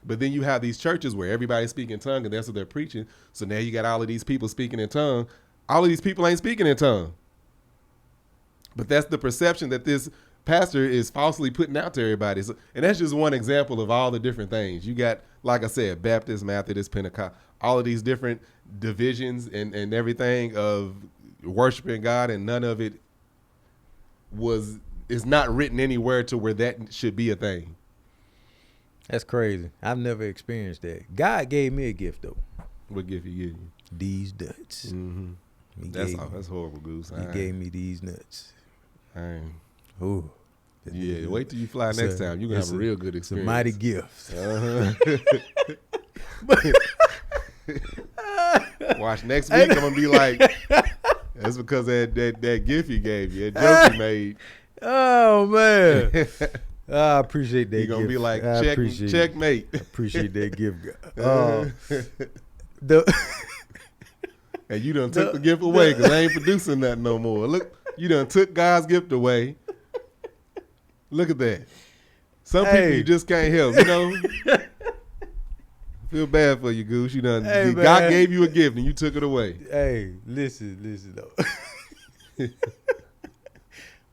But then you have these churches where everybody's speaking in tongue and that's what they're preaching. So now you got all of these people speaking in tongue. All of these people ain't speaking in tongue. But that's the perception that this pastor is falsely putting out to everybody. So, and that's just one example of all the different things. You got, like I said, Baptist, Methodist, Pentecost, all of these different divisions and everything of worshiping God, and none of it is not written anywhere to where that should be a thing. That's crazy. I've never experienced that. God gave me a gift though. What gift he gave you? These nuts. That's horrible, Goose. He gave me these nuts. Ooh. Yeah, wait till you fly next time. You're going to have a real good experience. It's a mighty gift. Watch next week. I'm going to be like, that's because that gift he gave you, that joke he made. Oh, man. I appreciate that. You're going to be like, checkmate. I appreciate that gift. And you done took the gift away because I ain't producing that no more. Look, you done took God's gift away. Look at that. Some people you just can't help, Feel bad for you, Goose. God gave you a gift and you took it away. Hey, listen though.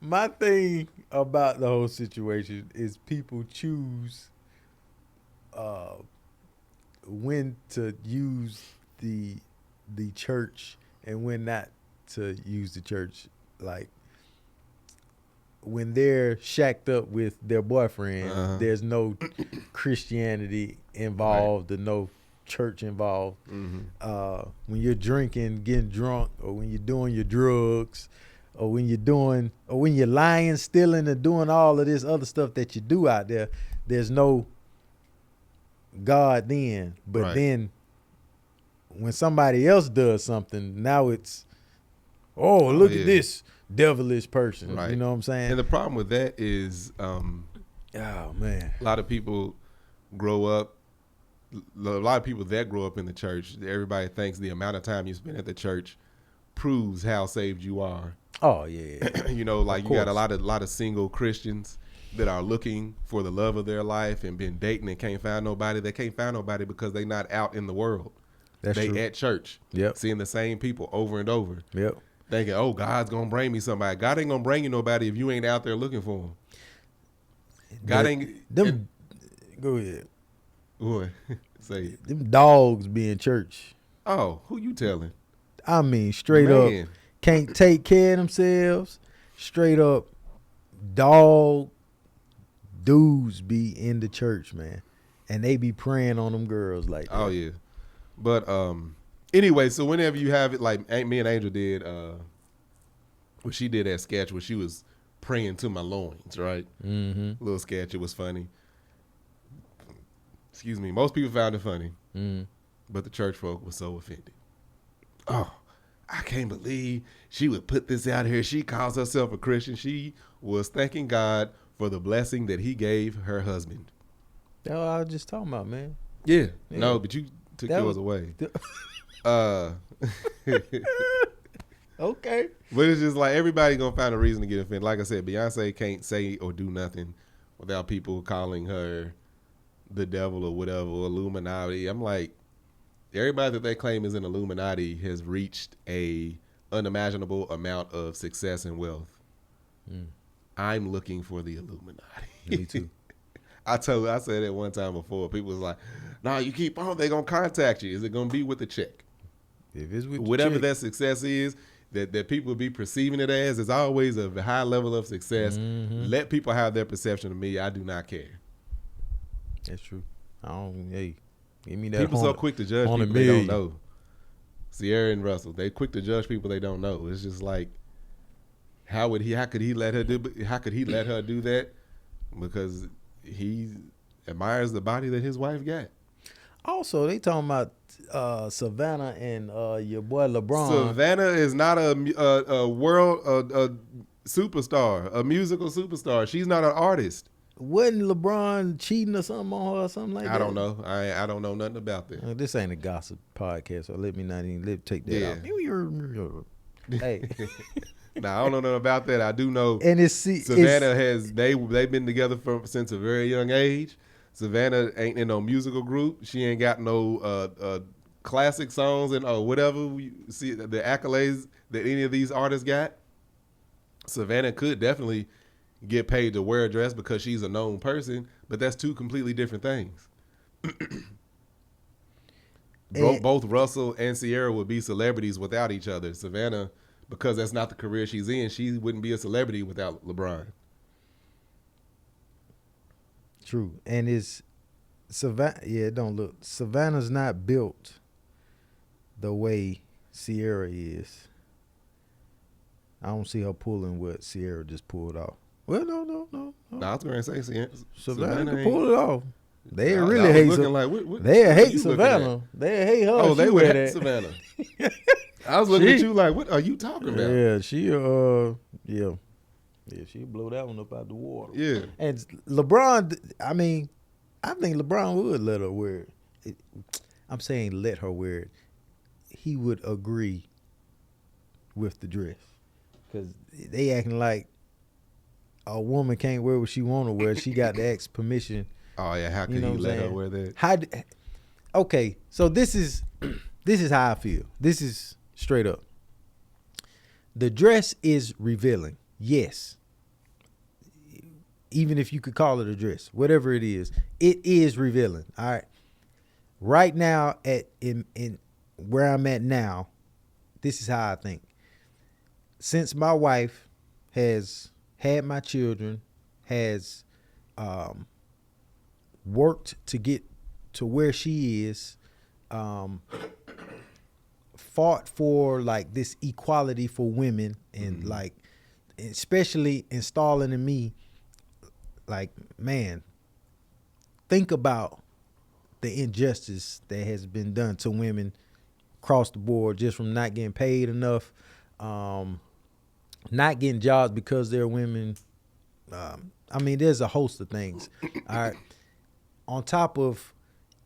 My thing about the whole situation is people choose when to use the church and when not to use the church. Like when they're shacked up with their boyfriend, there's no Christianity involved, or no church involved. When you're drinking, getting drunk, or when you're doing your drugs, or when you're lying, stealing, and doing all of this other stuff that you do out there, there's no God then, but Right. then when somebody else does something, now it's, oh, look yeah. at this devilish person. Right. You know what I'm saying? And the problem with that is Oh man. a lot of people grow up. A lot of people that grow up in the church, everybody thinks the amount of time you spend at the church proves how saved you are. Oh yeah. You know, like Of you got a course. lot of single Christians that are looking for the love of their life and been dating and can't find nobody. They can't find nobody because they not out in the world. That's they true. at church, Yep. seeing the same people over and over, Yep. thinking, "Oh, God's gonna bring me somebody." God ain't gonna bring you nobody if you ain't out there looking for him. God ain't Them. Go ahead. Boy, say it. Them dogs be in church. Oh, who you telling? I mean, straight up Man. can't take care of themselves. Straight up dog dudes be in the church, man. And they be praying on them girls like that. Oh yeah. But anyway, so whenever you have it, like me and Angel did, what she did that sketch where she was praying to my loins, right? Mm-hmm. Little sketch, it was funny. Excuse me. Most people found it funny, but the church folk was so offended. Oh, I can't believe she would put this out here. She calls herself a Christian. She was thanking God for the blessing that He gave her husband. That's what I was just talking about, man. Yeah. Yeah. No, but you took That yours was- away. Okay. But it's just like everybody gonna find a reason to get offended. Like I said, Beyonce can't say or do nothing without people calling her the devil or whatever, or Illuminati. I'm like, everybody that they claim is an Illuminati has reached a unimaginable amount of success and wealth. I'm looking for the Illuminati. Me too. I said that one time before. People was like, "Nah, you keep on. They gonna contact you. Is it gonna be with the check? If it's with Whatever the chick, that success is, that people be perceiving it as, is always a high level of success. Let people have their perception of me. I do not care. that's true. I don't. Hey, give me that. People so 100 quick to judge people they don't know. Sierra and Russell, they quick to judge people they don't know. It's just like, how could he let her do that? Because he admires the body that his wife got. Also, they talking about Savannah and your boy LeBron. Savannah is not a world superstar, a musical superstar. She's not an artist. Wasn't LeBron cheating or something on her or something like that? I don't know. I don't know nothing about that. This ain't a gossip podcast, so let me not even take that out. Hey, Now I don't know nothing about that. I do know and Savannah they've been together since a very young age. Savannah ain't in no musical group. She ain't got no classic songs or whatever. We see the accolades that any of these artists got. Savannah could definitely get paid to wear a dress because she's a known person, but that's two completely different things. Both Russell and Sierra would be celebrities without each other. Savannah, because that's not the career she's in, she wouldn't be a celebrity without LeBron. True, and it's Savannah. Yeah, it don't look. Savannah's not built the way Sierra is. I don't see her pulling what Sierra just pulled off. Well, no. No, I was going to say Savannah can ain't- pull it off. They I really was hate looking Savannah. like, what They are hate you looking at? Savannah. They hate her. Oh, they She would wear hate that. Savannah. I was looking at She- you like, what are you talking about? Yeah, she she'll blow that one up out the water. Yeah. And LeBron, I mean, I think LeBron would let her wear it. I'm saying let her wear it. He would agree with the dress. Because they acting like a woman can't wear what she want to wear. She got to ask permission. Oh yeah, how could You know he what I'm let her saying? wear that? Okay, so this is how I feel. This is straight up. The dress is revealing. Yes. Even if you could call it a dress, whatever it is revealing. All right. Right now in where I'm at now, this is how I think. Since my wife has had my children, has worked to get to where she is, fought for like this equality for women, and like especially installing in me, like, man, think about the injustice that has been done to women across the board, just from not getting paid enough, not getting jobs because they're women. I mean, there's a host of things. All right. On top of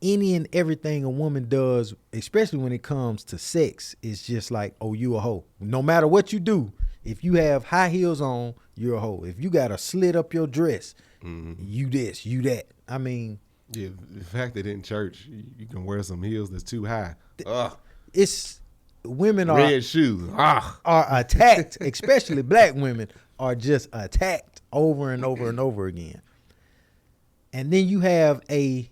any and everything a woman does, especially when it comes to sex, it's just like, oh, you a hoe. No matter what you do, if you have high heels on, you're a hoe. If you got a slit up your dress, you this, you that. I mean, yeah, the fact that in church you can wear some heels that's too high. Ugh. It's women Red shoes. are attacked, especially black women are just attacked over and over and over again. And then you have and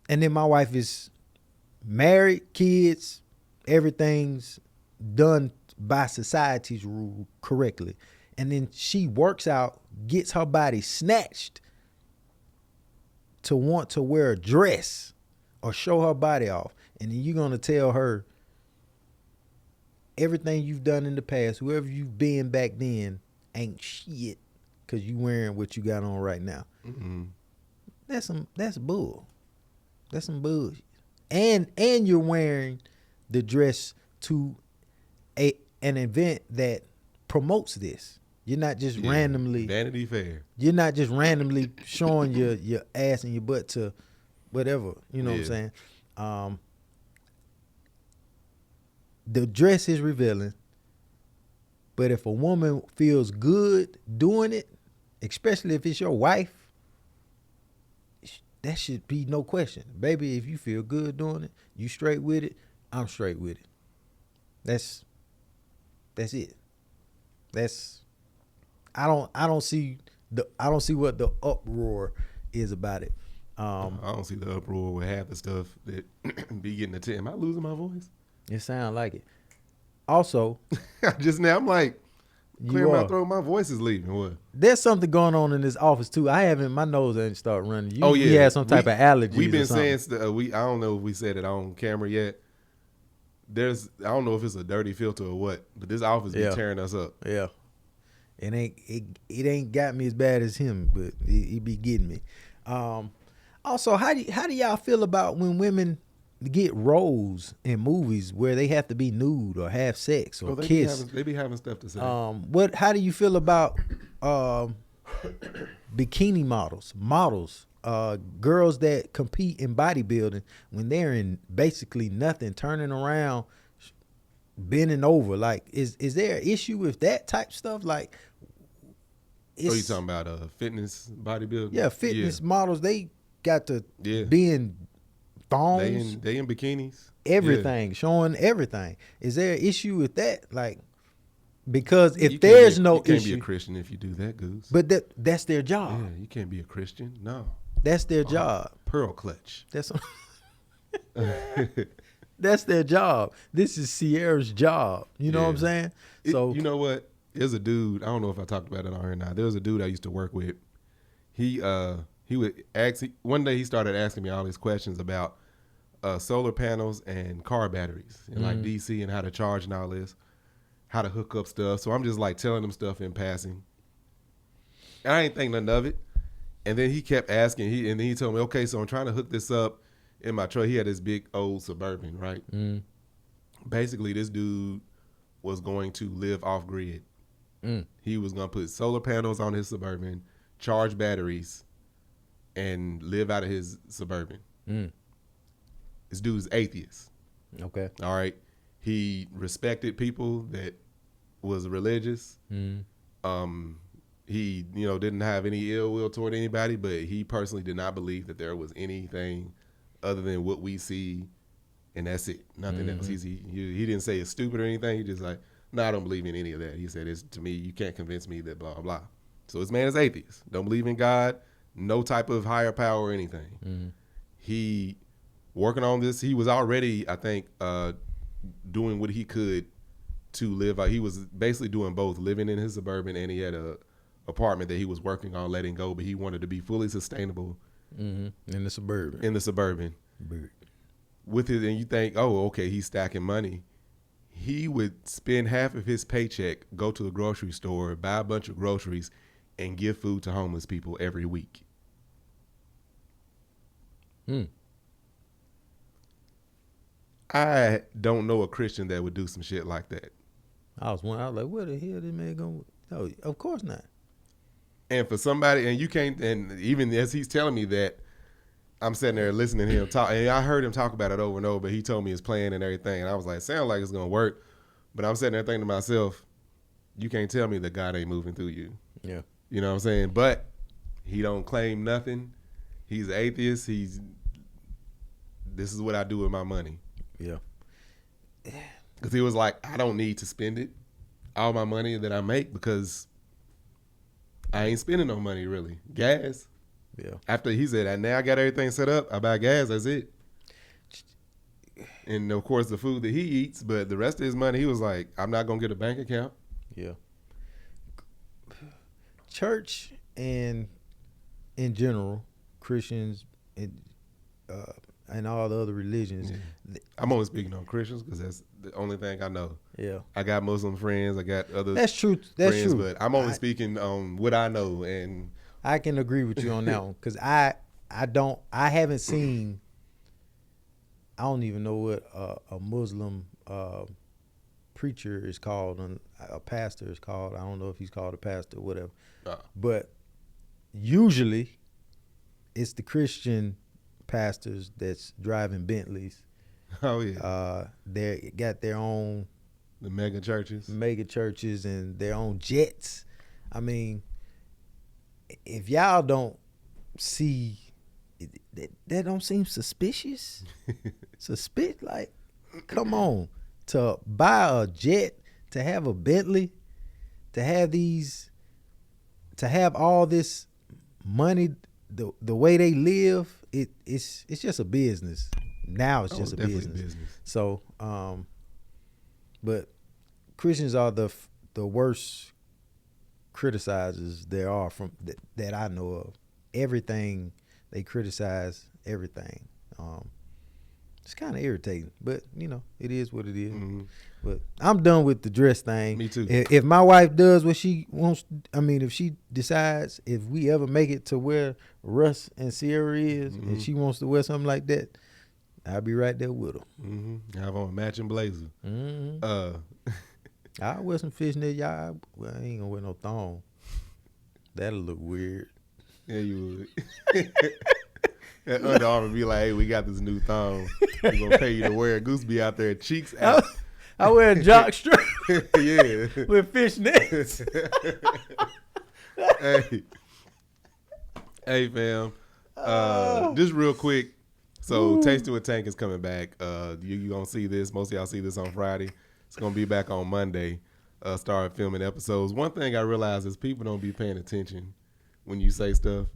then my wife is married, kids, everything's done by society's rule correctly. And then she works out, gets her body snatched to want to wear a dress or show her body off. And then you're going to tell her everything you've done in the past, whoever you've been back then, ain't shit because you wearing what you got on right now. Mm-hmm. That's bull. That's some bullshit. And you're wearing the dress to an event that promotes this. You're not just randomly Vanity Fair. You're not just randomly showing your ass and your butt to whatever. You know what I'm saying? The dress is revealing, but if a woman feels good doing it, especially if it's your wife, that should be no question. Baby, if you feel good doing it, you straight with it, I'm straight with it. That's it. I don't see what the uproar is about it. I don't see the uproar with half the stuff that be getting attention. Am I losing my voice? It sounds like it. Also, just now I'm like clearing my throat. My voice is leaving. What? There's something going on in this office too. My nose ain't start running. You yeah, had some type of allergies. We've been saying I don't know if we said it on camera yet. I don't know if it's a dirty filter or what, but this office be tearing us up. Yeah, it ain't got me as bad as him, but it be getting me. Also, how do y'all feel about when women get roles in movies where they have to be nude or have sex or kiss? They be having stuff to say. How do you feel about bikini models, girls that compete in bodybuilding when they're in basically nothing, turning around, bending over? Like, is there an issue with that type stuff? Like, you talking about fitness bodybuilding? Yeah, fitness models, they got to be in thongs. They in bikinis. Everything, showing everything. Is there an issue with that? Like, because if there's no issue. You can't be a Christian if you do that, Goose. But that's their job. Yeah, you can't be a Christian. No. That's their job. Pearl clutch. That's their job. This is Sierra's job. You know what I'm saying? So you know what? There's a dude. I don't know if I talked about it on here or not. There was a dude I used to work with. He would ask. One day he started asking me all these questions about solar panels and car batteries and like DC and how to charge and all this, how to hook up stuff. So I'm just like telling him stuff in passing. And I ain't think nothing of it. And then he kept asking. And then he told me, okay, so I'm trying to hook this up in my truck. He had this big old Suburban, right? Basically, this dude was going to live off grid. He was going to put solar panels on his Suburban, charge batteries, and live out of his Suburban. This dude's atheist. Okay. All right. He respected people that was religious. He, didn't have any ill will toward anybody, but he personally did not believe that there was anything other than what we see, and that's it. Nothing else. He didn't say it's stupid or anything. He just like, no, I don't believe in any of that. He said, to me, you can't convince me that blah, blah, blah. So this man is atheist. Don't believe in God, no type of higher power or anything. He working on this. He was already, I think, doing what he could to live out. He was basically doing both, living in his Suburban, and he had a apartment that he was working on letting go, but he wanted to be fully sustainable in the Suburban. With it, and you think, oh, okay, he's stacking money. He would spend half of his paycheck, go to the grocery store, buy a bunch of groceries, and give food to homeless people every week. I don't know a Christian that would do some shit like that. I was like, where the hell this man going? No, of course not. And for somebody, and you can't, and even as he's telling me that, I'm sitting there listening to him talk, and I heard him talk about it over and over, but he told me his plan and everything, and I was like, sound like it's going to work. But I'm sitting there thinking to myself, you can't tell me that God ain't moving through you. Yeah. You know what I'm saying? But he don't claim nothing. He's an atheist. This is what I do with my money. Yeah. Because he was like, I don't need to spend it, all my money that I make, because I ain't spending no money really. Gas. Yeah. After he said, now I got everything set up, I buy gas, that's it. And of course the food that he eats, but the rest of his money, he was like, I'm not going to get a bank account. Yeah. Church and in general, Christians and all the other religions. Yeah. I'm only speaking on Christians because that's the only thing I know. Yeah. I got Muslim friends. I got other That's true. That's friends, true. but I'm only speaking on what I know. And I can agree with you on that one because I haven't seen, I don't even know what a Muslim preacher is called, a pastor is called. I don't know if he's called a pastor or whatever. But usually it's the Christian pastors that's driving Bentleys. Oh yeah. They got their own the mega churches and their own jets. I mean, if y'all don't see that don't seem suspicious. Like, come on, to buy a jet, to have a Bentley, to have all this money, the way they live, it's just a business. Now it's just a business. So, but Christians are the worst criticizers there are from that I know of. Everything they criticize, everything. It's kind of irritating, but it is what it is. Mm-hmm. But I'm done with the dress thing. Me too. If my wife does what she wants, if she decides, if we ever make it to where Russ and Sierra is, mm-hmm. and she wants to wear something like that, I'll be right there with her. Mm-hmm. Have on a matching blazer. Mm-hmm. I'll wear some fishnet. Y'all, well, I ain't gonna wear no thong. That'll look weird. Yeah, you would. That Under Armour be like, hey, we got this new thong. We're gonna pay you to wear it. Goose be out there, cheeks out. I wear a jock strap. Yeah. With fishnets. Hey, fam. Just real quick. So, Tasting with Tank is coming back. You gonna see this. Most of y'all see this on Friday. It's gonna be back on Monday. Start filming episodes. One thing I realize is people don't be paying attention when you say stuff.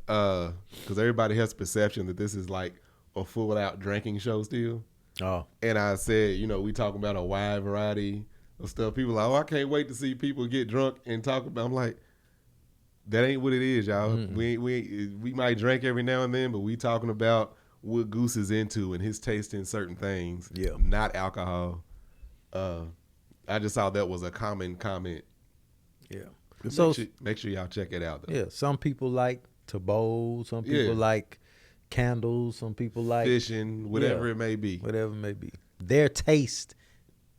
Because everybody has perception that this is like a full out drinking show still. Oh. And I said, we talking about a wide variety of stuff. People are like, I can't wait to see people get drunk and talk about. I'm like, that ain't what it is, y'all. Mm-hmm. We might drink every now and then, but we talking about what Goose is into and his taste in certain things. Yeah. Not alcohol. I just thought that was a common comment. Yeah. So make sure y'all check it out though. Yeah. Some people like to bowl, some people like candles, some people like fishing, whatever it may be. Whatever it may be. Their taste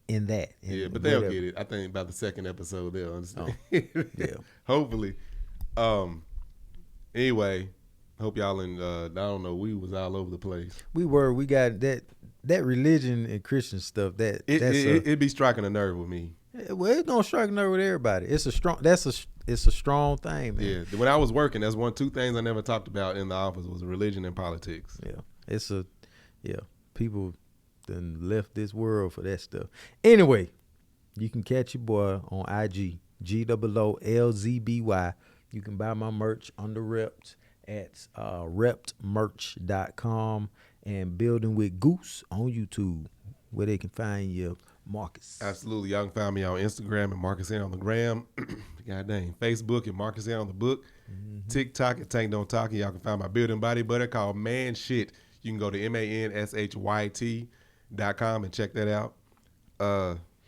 in that. But they'll get it. I think by the second episode they'll understand. Oh, yeah. Hopefully. Anyway, hope y'all I don't know, we was all over the place. We got that religion and Christian stuff it'd be striking a nerve with me. Well, it's gonna strike a nerve with everybody. It's a strong thing, man. Yeah. When I was working, that's two things I never talked about in the office was religion and politics. Yeah. People done left this world for that stuff. Anyway, you can catch your boy on IG, GOOLZBY. You can buy my merch under Rept at reptmerch.com and Building with Goose on YouTube, where they can find you. Marcus. Absolutely. Y'all can find me on Instagram and Marcus Ant on the gram. God dang. Facebook and Marcus Ant on the book. Mm-hmm. TikTok at Tank Don't Talk. Y'all can find my building body butter called Man Shit. You can go to manShyt.com and check that out.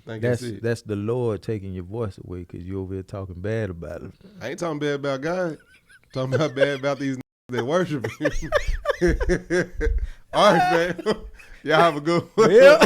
That's the Lord taking your voice away because you're over here talking bad about it. I ain't talking bad about God. I'm talking about bad about these that worship him. All right, man. Y'all have a good one. Yeah.